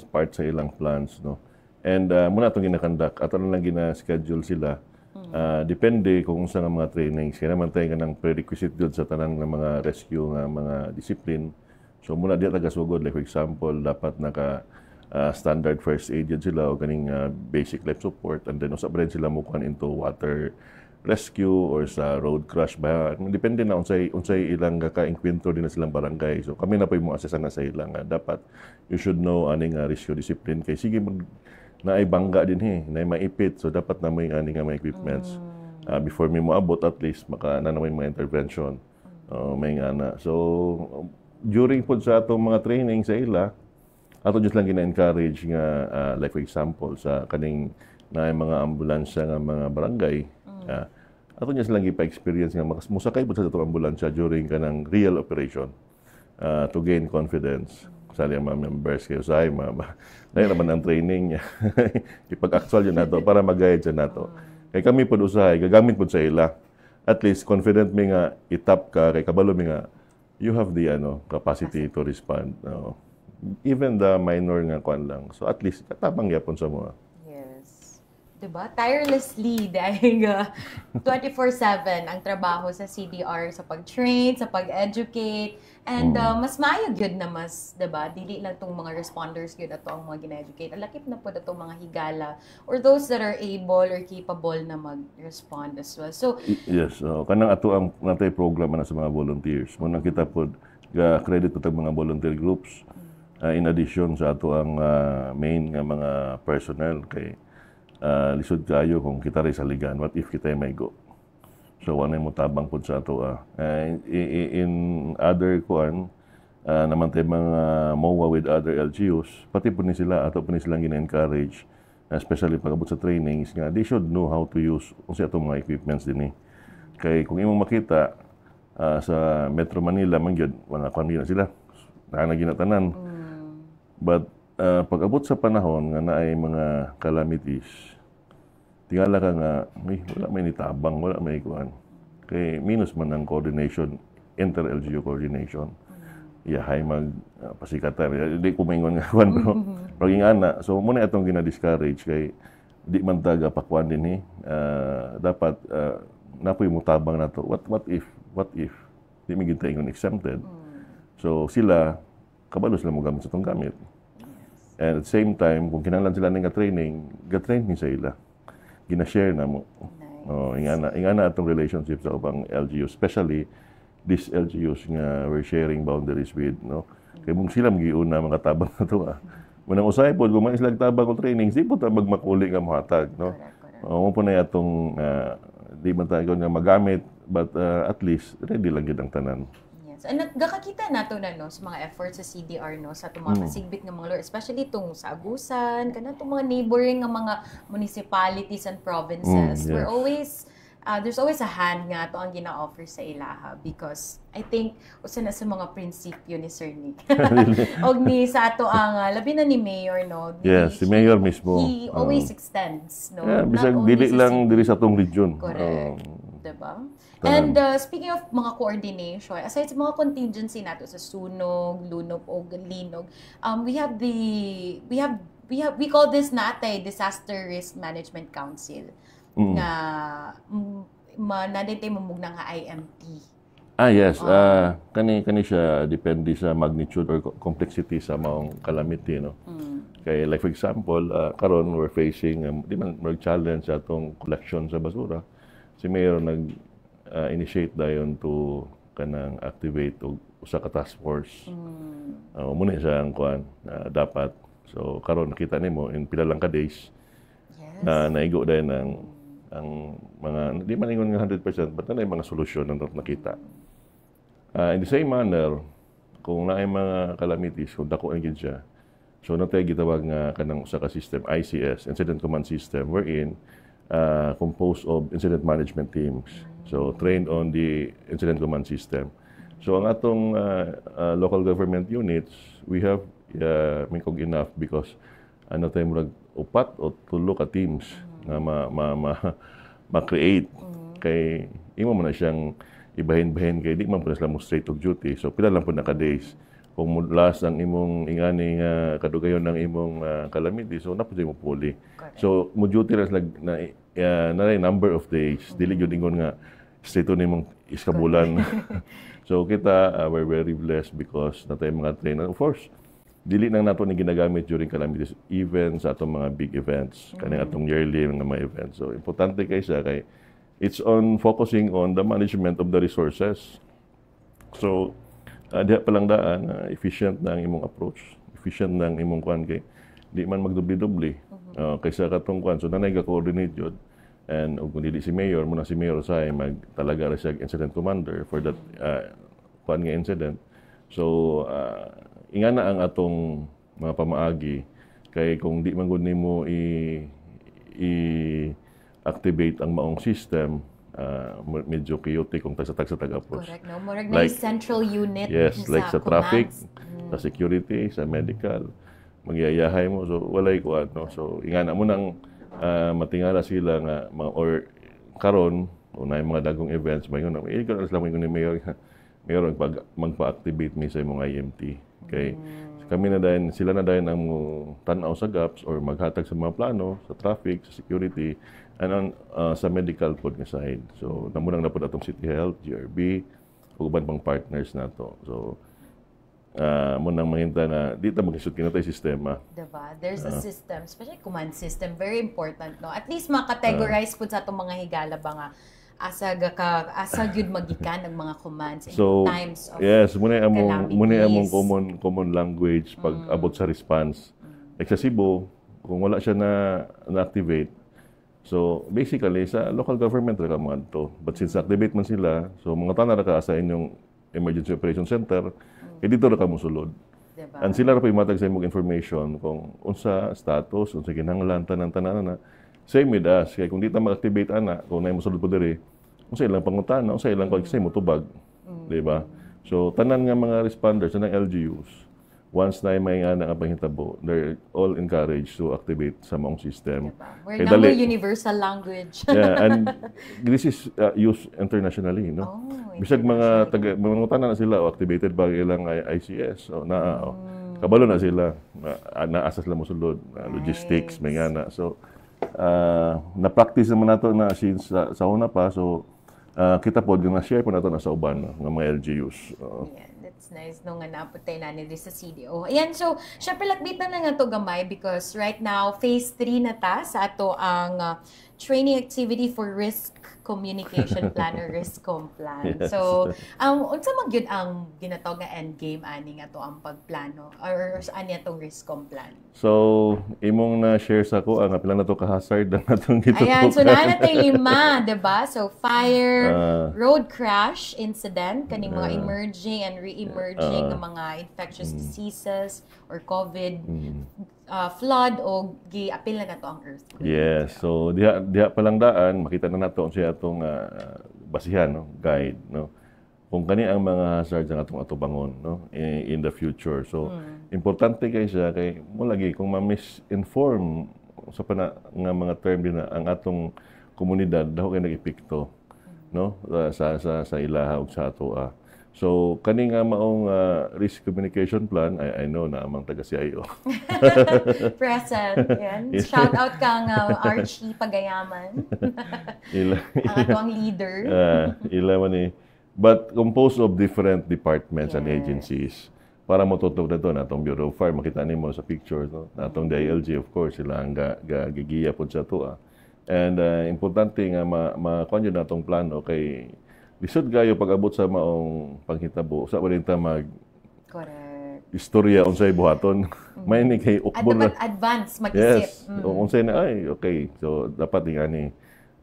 part sa ilang plans, no? And muna itong ginakandak, at lang gina-schedule sila. Depende kung saan ang mga trainings. Kaya naman tayo ng prerequisite doon sa tanang ng mga rescue nga mga discipline. So muna diya taga-sugod, like for example, dapat naka standard first aid yun sila o ganing basic life support, and then usap rin sila mukuhan into water rescue or sa road crash ba. Depende na unsay ilang ka-enkwentro din na silang barangay. So kami na po yung assess na sa ilang. Dapat you should know aning rescue discipline kay sige na ay bangga din na maipit. So dapat na may aning mga equipments. Before mi moabot at least maka na may mga intervention. May ana. So during po sa atong mga training sa ila, ato just lang gina-encourage nga, like for example, sa kaning na mga ambulansya nga mga barangay, ato just lang ipa-experience nga musakay po sa atong ambulansya during kanang real operation to gain confidence. Kasali ang mga members kayo sa dahil naman ang training niya. Ipag-actual yun nato para mag-guide siya nato. Kaya kami po usahay, gagamit po sa ila. At least confident mi nga itap ka, kay kabalo mi nga you have the capacity to respond. Even the minor nga kwan lang. So at least katabang yapon sa mga. Yes. Diba? Tirelessly dahil 24/7 ang trabaho sa CDR sa pag-train, sa pag-educate, and mas maayog yun na mas, diba? Dili lang tong mga responders yun ato ang mga gina-educate. Alakip na po itong mga higala or those that are able or capable na mag-respond as well. So, yes, kanang ato ang natay program na sa mga volunteers. Muna kita po credit po mga volunteer groups in addition sa ato ang main nga mga personnel kay lisod kayo kung kita rin sa ligan. What if kita may go? So, ano yung mutabang po sa ato. In other kuan, naman tayo mga MOA with other LGUs, pati po ni sila, ato po ni silang gina-encourage, especially pag-abot sa trainings, nga they should know how to use kung sa atong mga equipments din. Kaya kung imong makita sa Metro Manila, mga kuan na sila, nakanagina-tanan. But pag-abot sa panahon nga na ay mga calamities, tingala ka nga, wala may nitabang, wala may kuhan. Kay minus man ang coordination, inter-LGU coordination. Yahay pasikatan. Hindi ko maingon nga kuhan, bro. Paging ana, so muna itong gina-discourage kay di man taga pakwan din dapat napoy mutabang na to. What if? Di may ginta ingon exempted. So sila, kabalo sila mo gamit sa itong gamit. And at the same time, kung kinahanglan sila ng training, ga-train ni sa ila. Gina-share na mo. Nice. Ingana atong relationship sa ubang LGUs, especially these LGUs nga we're sharing boundaries with, no. Kay mong sila magiuna mga tabang na to. Munang usay po kung may islang tabang ko trainings, di po ta magmakuli nga mohatag, no. Mo po na atong di man tayo nga magamit, but at least ready lang gid ang tanan. And nagkakita nato na no sa mga efforts sa CDR no sa mga pasigbit nga mga lord, especially itong sa Agusan, kana itong mga neighboring nga mga municipalities and provinces. Yes. We're always there's always a hand nga to ang gina-offer sa ilaha because I think usa na sa mga prinsipyo ni Sir Nick. Og ni sa ato ang labi na ni Mayor no. Yes, si Mayor mismo. He always extends no. Yeah, bisag dili lang diri sa atong region. Correct. Diba? And speaking of mga coordination, aside sa mga contingency nato sa sunog, lunog o linog, we call this natay Disaster Risk Management Council nga naditay mamug nga IMT. Yes. Kani siya depende sa magnitude or complexity sa maong calamity, no? Kay like for example, karon we're facing di man challenge sa atong collection sa basura. Si Mayor nag-initiate dayon to kanang activate og usa ka task force. Muna siya ang kuan dapat. So karon nakita nimo in pila lang ka days. Yes. Naigo dayon ang mga di man ingon nga 100% but na mga solusyon na nakita. In the same manner, kung naay mga calamities, kung dako ang siya, so natay gitawag nga kanang usa ka system, ICS, Incident Command System, wherein composed of incident management teams. So trained on the Incident Command System. So ang atong local government units, we have mingkog enough because ano tayo murag upat o tulo ka teams na ma-create kay imo man na siyang ibahin-bahin kay di man po na sila mo straight of duty. So pila lang po na ka-days. Kung last ang imong ingani nga kadugayon ng imong calamity, so napud mo puli. So mo duty lang na number of days. Dili gyud ingon nga straight on imong iskabulan. So kita we're very blessed because natay mga trainer. Of course, dili nang nato ni ginagamit during calamities, even sa atong mga big events, kaning atong yearly nga mga events. So importante kay sa kay it's on focusing on the management of the resources. So diha pa lang daan efficient na ang imong approach, efficient na ang imong kuan kay di man magdubli-dubli. Kaysa katong kuan so nanay ga-coordinate jud. And kung dili si Mayor, muna si Mayor say magtalaga ra siya incident commander for that kuan nga incident. So ingana ang atong mga pamaagi kay kung di man gud nimo i-activate ang maong system, medyo chaotic kung tagsa tag-approach. Correct, no? Murag na central unit like sa traffic, sa security, sa medical, magyayahay mo. So walay kuan, no? So ingana mo nang matingala sila nga or karon unay mga dagong events may ngon ikaw lang mo ni Mayor magpa-activate mi sa imong IMT kay kami na dayon sila na dayon ang tan-aw sa gaps or maghatag sa mga plano sa traffic, sa security and sa medical pod nga side. So namunang na pod atong City Health, GRB ug uban pang partners nato. So mo nang mahinta na dito mag-isut kinatay sistema. Diba? There's a system, especially command system, very important, no? At least makategorize po sa itong mga higala ba nga asa gyud magikan ang mga commands in times of yes, muna among common language pag abot sa response. Like sa Cebu, kung wala siya na-activate, so basically sa local government ra man to. But since activate man sila, so mga tanan ra ka sa inyong emergency operation center, dito ra ka mosulod. Diba? And sila ra pa imatag sa imong information kung unsa status, unsa kinahanglan tanan na. Same with us, kaya kung di ta mag-activate ana, kung na mosulod po diri, unsa ilang pangutana, unsa ilang kung say mo tubag, di ba? So tanan nga mga responders ng LGUs, once na may nga pahitabo, they're all encouraged to activate sa maong system. Diba? We're universal language. Yeah, and this is used internationally, no? Bisag mga mangutana na sila o activated ba ilang ICS o kabalo na sila, naasa sila mosulod, logistics, may nga na. So na-practice naman nato na since sa una pa. So, kita po, yung na-share po nato na sa uban ng mga LGUs. Yeah, that's nice nung naputay na nila sa CDO. Ayan, so, syempre lakbit na nga to gamay because right now, phase 3 na ta sa ato ang training activity for risk communication plan or RISCOM plan. Yes. So, unsa man gyud ang ginatawag nga end game ani nga to ang pagplano or ani atong RISCOM plan? So, imong na share sa ko ang pila na to ka hazard na natong gitutukan. Ayan, so naa tay 5, 'di ba? So, fire, road crash incident kaning mga emerging and re-emerging nga mga infectious diseases or COVID. flood o gi-apil na nato ang earthquake. Yes, so diha pa lang daan makita na nato siya atong basihan, no, guide, no. Kung kani ang mga hazards ang atong atubangon, no, in the future. So importante kay siya kay mo lagi kung ma-misinform sa nga mga term din na ang atong komunidad daw kay nag-epekto, no, sa ilaha ug sa atoa. So, kani nga maong risk communication plan, I know na amang taga-CIO. Present. Yan. Shout out kang Archie Pagayaman. Ang atong leader. Ila man eh. But composed of different departments and agencies. Para matutok na ito, natong Bureau of Fire, makita nimo sa picture, no? Natong DILG, of course, sila ang gigiya po sa ito. And importante nga makuha nyo natong plano kay lisod gayo pag-abot sa maong panghitabo, sa pa rin ta Correct. istorya unsay buhaton. May ni kay ukbon na. Advance mag-isip. Yes. Unsay na, ay, okay. So, dapat nga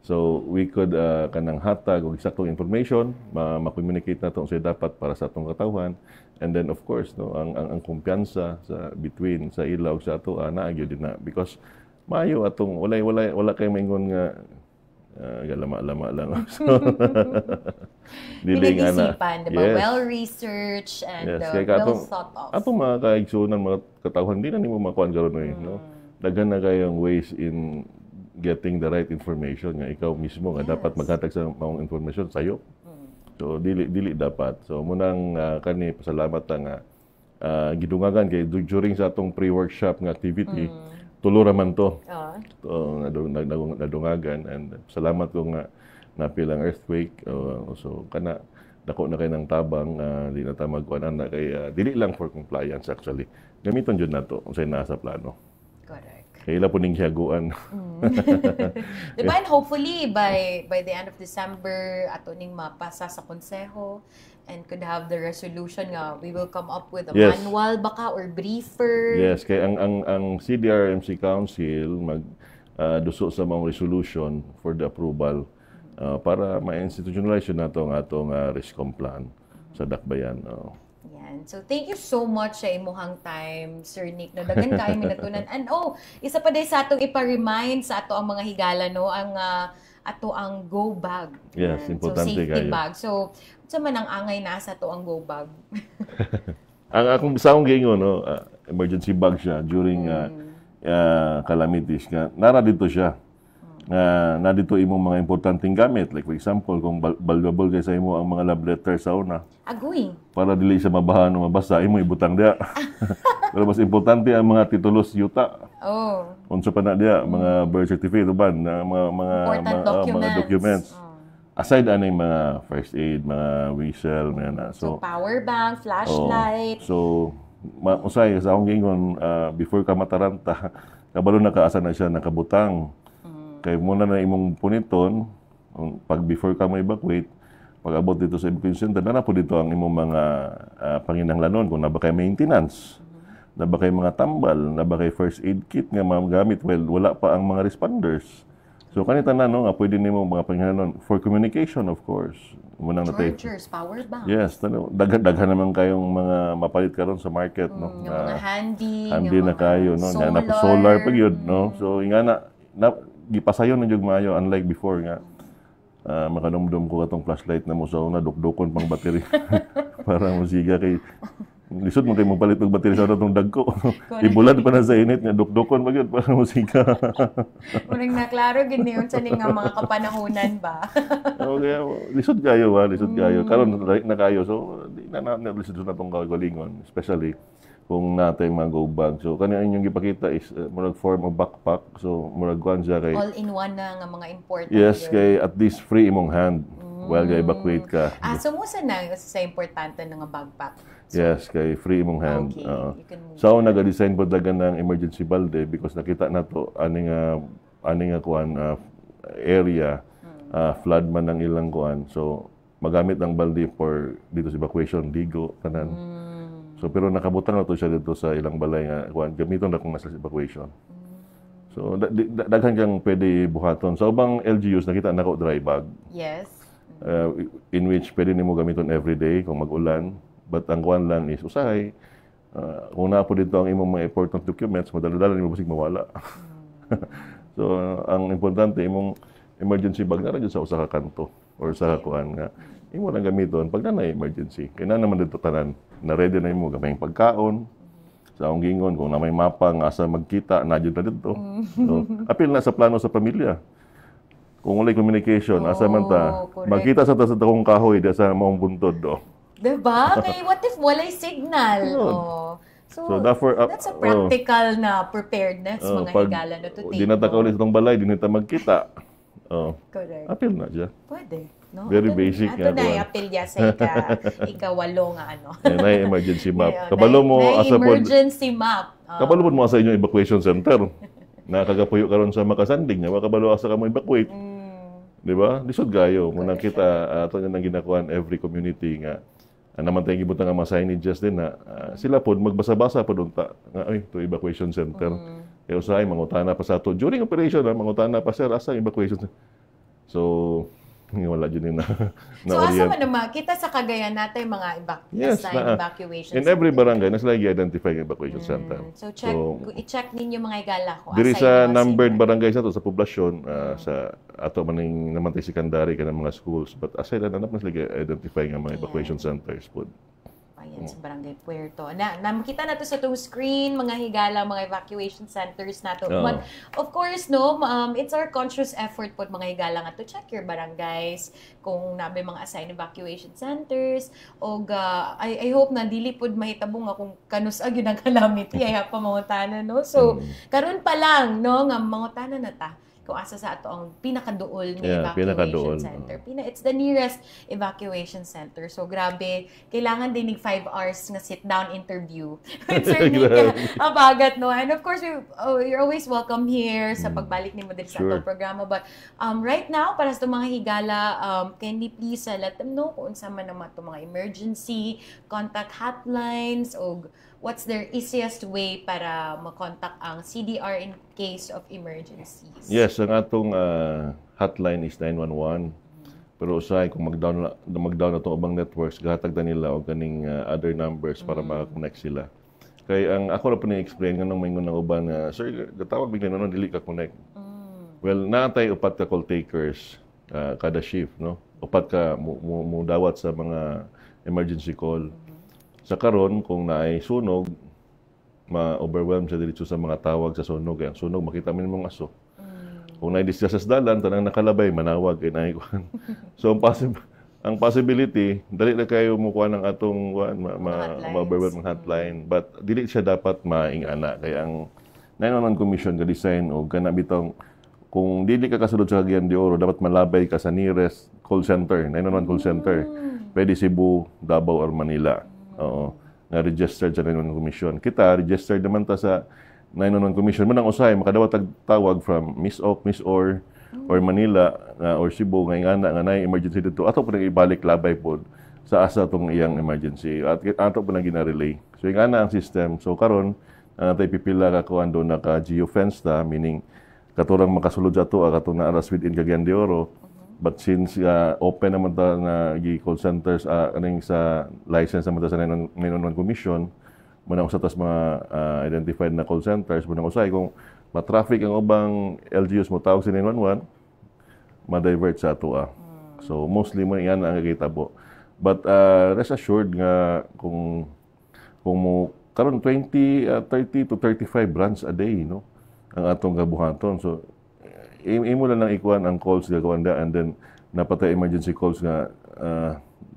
So, we could kanang hatag o eksaktong information, ma-communicate na ito unsay dapat para sa atong katawhan. And then, of course, no, ang kumpiyansa between sa ilaw sa ato, naagyo din na. Because, maayo atong, wala kay maingon nga, lama-lama lang. So, pinag-isipan, diba? Yes. Well-researched and well thought of. Atong mga kaigsunan, mga katawhan, hindi na nimo makuha gano'n no? Daghan na kayong ways in getting the right information nga ikaw mismo nga dapat maghatag sa maong information sa'yo. So, dili dapat. So, munang kani, pasalamat nga gidungagan kay during sa atong pre-workshop nga activity, tulo raman to. Nadungagan and salamat ko nga napilang earthquake. So kana dako na kay ng tabang di na ta magkuan na kay dili lang for compliance actually. Gamiton jud nato unsay naa sa plano. Correct. Kay ila po ning hiyaguan. Diba? And hopefully by the end of December ato ning mapasa sa konseho and could have the resolution nga we will come up with a manual baka or briefer. Yes, kay ang CDRMC Council duso sa mga resolution for the approval para ma-institutionalize nato ang atong RISCOM plan sa dakbayan. Yan. So thank you so much sa imuhang time, Sir Nick. No, dagan kayo minatunan. And isa pa din sa atong ipa-remind sa ato ang mga higala, no, ang ato ang go bag. Yes, importante so, safety kayo. bag. So, sa man ang angay na sa ato ang go bag. Ang akong saong gingon, no, emergency bag siya during calamities nga. Nara dito siya. Na dito imong mga importanteng gamit. Like for example, kung valuable kay sa imo ang mga love letter sa una. Agoy. Para dili siya mabahan o mabasa, imo ibutang dia. Pero mas importante ang mga titulos yuta. Unsa pa na dia, mga birth certificate uban, mga documents. Aside aning mga first aid, mga whistle, so power bank, flashlight. So usay sa akong gingon before ka mataranta, kabalo na kaasa na siya nakabutang. Kay muna na imong puniton pag before ka ma-evacuate, pag abot dito sa evacuation center, na po dito ang imong mga panginahanglanon kung naba kay maintenance, naba kay mga tambal, naba kay first aid kit nga magamit wala pa ang mga responders. So kanita na no nga pwede nimo mga panginahanglanon for communication, of course. Munang chargers, power bank. Yes, daghan naman kayong mga mapalit karon sa market, no. Yung mga handy na kayo, no. Solar pa gyud, no. So ingana gipasayon na jud maayo unlike before nga. Makanumdum ko katong flashlight na mo sa una dukdukon pang battery para musiga kay lisod mo kay mo palit og battery sa atong dagko. Ibulad pa na sa init nga dukdukon pa gyud para musiga. Murag na klaro gid niyon sa nga mga kapanahunan ba. Okay, lisod kayo karon na kayo so di na lisod na tong galingon especially kung natay mga go bag. So kani inyong gipakita is murag form of backpack. So murag kuan siya kay all in one na nga mga important. Yes, kay at least free imong hand while ga-evacuate ka. So mo sa importante na nga backpack. So, yes, kay free imong hand. Okay, so naga-design po dagan ng emergency balde because nakita nato ani nga kuan area flood man ang ilang kuan. So magamit ang balde for dito sa evacuation, ligo kanan. So pero nakabutang na to siya dito sa ilang balay nga kuan gamiton na kung nasa evacuation. So daghan kang pwede buhaton. Sa ubang LGUs nakita nako dry bag. Yes. In which pwede nimo gamiton every day kung mag-ulan. But ang kuan lang is usahay kung na po dito ang imong mga important documents, madala-dala nimo basig mawala. So ang importante imong emergency bag na ra sa usa ka kanto or sa kuan nga imo lang gamiton pag na emergency. Kaya na naman dito tanan na ready na imo gamay pagkaon sa akong gingon kung na may mapa nga asa magkita na jud na dito. So apil na sa plano sa pamilya. Kung walay communication, asa man ta magkita sa takong kahoy di sa maong buntod do. Diba? Kay what if walay signal? So therefore, that's a practical na preparedness mga higala na to take. Di na ta kaulit itong balay, di na ta magkita. Correct. Apil na siya. Pwede. No? Very basic nga. Ito na, nga. apil niya sa ikawalo nga ano. Na emergency map. Kabalo mo asa pod. Emergency map. Kabalo mo sa inyo evacuation center. Nakagapuyo karon sa makasanding, nga kabalo asa ka mo evacuate. Di ba? Lisod gayo. Muna kita, ito nang ginakuan every community nga. Naman tayong gibutan nga mga signages din na sila po, magbasa-basa po doon ta. Nga, ay, ito evacuation center. Kaya usahay, mangutana pa sa ito. During operation, mangutana pa, sir, asa evacuation center. So, wala dyan na So, asa man naman, kita sa Cagayan natin mga evacuation in every barangay, nasa lagi identify ang evacuation center. So, i-check ninyo mga higala ko. Diri sa numbered barangay sa to sa poblasyon, sa ato maning namantay secondary ka ng mga schools. But aside na naman sila identify ng mga evacuation centers po. Ayan, sa Barangay Puerto. Nakita na to sa itong screen, mga higala, mga evacuation centers na to. But, of course, no, it's our conscious effort po mga higala nga to check your barangays, kung nabe mga assigned evacuation centers, o I hope na dili pod mahitabo nga kung kanus-ag yun ang calamity, ay pa mangutana, no? So, karon pa lang, no, nga mangutana na ta kung asa sa ato ang pinakaduol na evacuation center. It's the nearest evacuation center. So, grabe, kailangan din ng 5 hours nga sit-down interview with Sir Nika Abagat, no? And of course, you're always welcome here sa pagbalik ni mo din sa atong programa. But right now, para sa mga higala, can you please let them know kung unsa man naman itong mga emergency, contact hotlines, o what's their easiest way para makontak ang CDR in case of emergencies? Yes, ang atong hotline is 911. Pero usahay, kung mag-down na itong ubang networks, gahatag na nila o ganing other numbers para makakonect sila. Kaya ang ako na po na-explain, nga nung may ng uban na, sir, gatawag bigla na dili ka connect. Well, naatay upat ka call takers kada shift, no? Upat ka mo dawat sa mga emergency call. Sa karon kung naay sunog, ma-overwhelm siya dito sa mga tawag sa sunog. Ang sunog, makita mo mong aso. Kung naay distress sa dalan, tanang nakalabay, manawag, kay naikuan. So, ang possibility, dali na kayo mukuha ng atong ma-overwhelm ng hotline. But, dili siya dapat maingana. Kaya ang 911 Commission ka-design o kanabitong, kung dili ka kasulod sa Cagayan de Oro, dapat malabay ka sa nearest call center, 911 call center. Pwede Cebu, Davao, or Manila. Oo, na-registered sa 911 Commission. Kita, registered naman ta sa 911 Commission. Manang usahay, makadawat tawag from Miss Oak, Miss or Manila, or Cebu, nga na emergency dito. Ato po nang ibalik labay po sa asa itong iyang emergency. At ato po nang gina-relay. So, nga na ang system. So, karon natay pipila ka kuan do naka-geofence ta, meaning katurang makasulod sa ito, katong na-aras within Cagayan de Oro. But since open naman ta na call centers aning sa license naman ta sa 911 Commission, muna sa tas mga identified na call centers, muna usay kung ma-traffic ang ubang LGUs mo tawag sa 911, ma-divert sa ato. So mostly mo yan ang kakitabo. But rest assured nga kung mo karon 30 to 35 runs a day, no, ang atong gabuhaton. So imo lang ikuan ang calls gagawan da, and then napatay emergency calls nga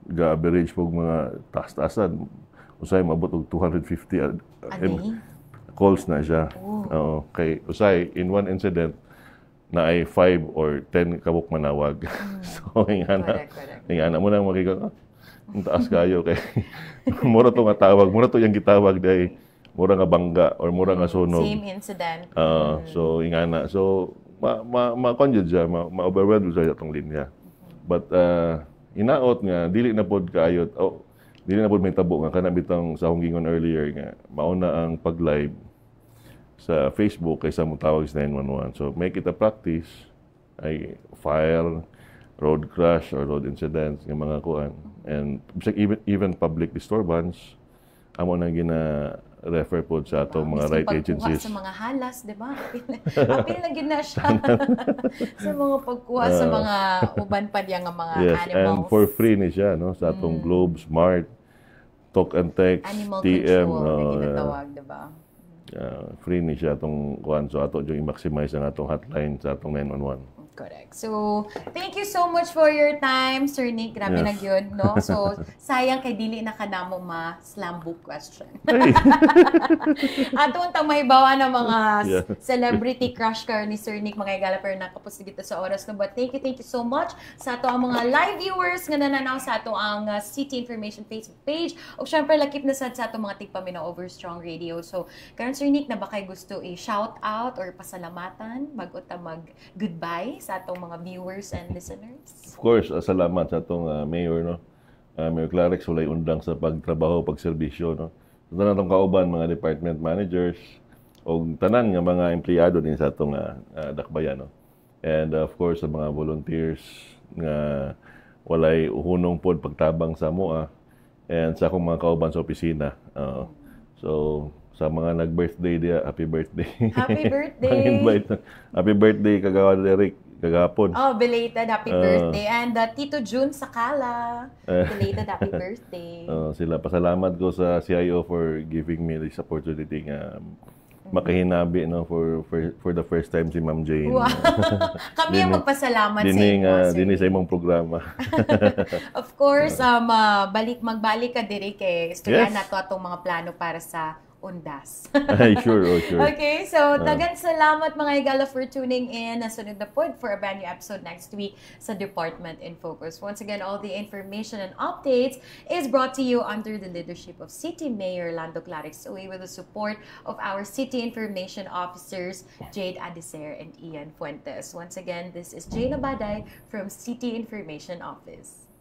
ga-average pog mga taas-taasan. Usay maabot og 250 calls na siya. Oo, kay usay in one incident na ay 5 or 10 kabuk manawag. So ingana mo nang makika ang taas kayo kay mura to nga tawag, mura to yang gitawag dai mura nga bangga or mura nga sunog. Same incident. So ingana. So ma-conjure siya, ma-overwhelm siya itong linya. But inaot nga, dili na pod kaayot, dili na pod may tabo nga, kanabitang sa akong gingon earlier nga, mauna ang pag-live sa Facebook kaysa mo tawag sa 911. So make it a practice, ay fire, road crash, or road incidents, ng mga kuan. And even public disturbance, amo na refer po sa atong mga Mismo right pagkuha agencies. sa mga halas, di ba? Apil na gid na siya sa mga pagkuha sa mga uban pa diya nga mga Yes, animals. and for free ni siya, no? Sa atong Globe, Smart, Talk and Text, Animal TM, control na no? ginatawag, di ba? Free ni siya atong kuan, so ato yung i-maximize ang atong hotline sa atong 911. Correct. So, thank you so much for your time, Sir Nick. Grabe Yes. na yun, no? So, sayang kay dili na ka namo ma-slam book question. Hey! Ato untang mahibawa ng mga Yeah. celebrity crush car ni Sir Nick, mga igala, pero nakapos dito sa oras no. But thank you so much sa ato ang mga live viewers nga nananaw sa ato ang City Information Facebook page. O syempre, lakip na sad sa ato mga tigpaminaw over Strong Radio. So, karon Sir Nick, na ba kay gusto i-shout out or pasalamatan bago ta mag-goodbye sa atong mga viewers and listeners? Of course, salamat sa atong mayor, no? Mayor Clarix, walay undang sa pagtrabaho, pagserbisyo, no? Sa tanan atong kauban, mga department managers, o tanan nga mga empleyado din sa atong dakbayan, no? And of course, sa mga volunteers nga walay uhunong pod pagtabang sa moa, and sa akong mga kauban sa opisina. So, sa mga nag-birthday dia, happy birthday. Happy birthday! Pang-invite. Happy birthday, Kagawad Derek, kagahapon. Oh, belated happy birthday. And Tito June Sakala, belated happy birthday. Sila, pasalamat ko sa CIO for giving me this opportunity nga makahinabi, no, for the first time si Ma'am Jane. Wow. Kami ang magpasalamat sa inyo, Sir. Dini sa imong programa. Of course, magbalik ka diri kay istorya na to atong mga plano para sa Undas. Ay, sure. Okay, so tagan salamat mga igala for tuning in. Nasunod na pod for a brand new episode next week sa Department in Focus. Once again, all the information and updates is brought to you under the leadership of City Mayor Lando Clarix Uy with the support of our City Information Officers Jade Adiser and Ian Fuentes. Once again, this is Jane Abaday from City Information Office.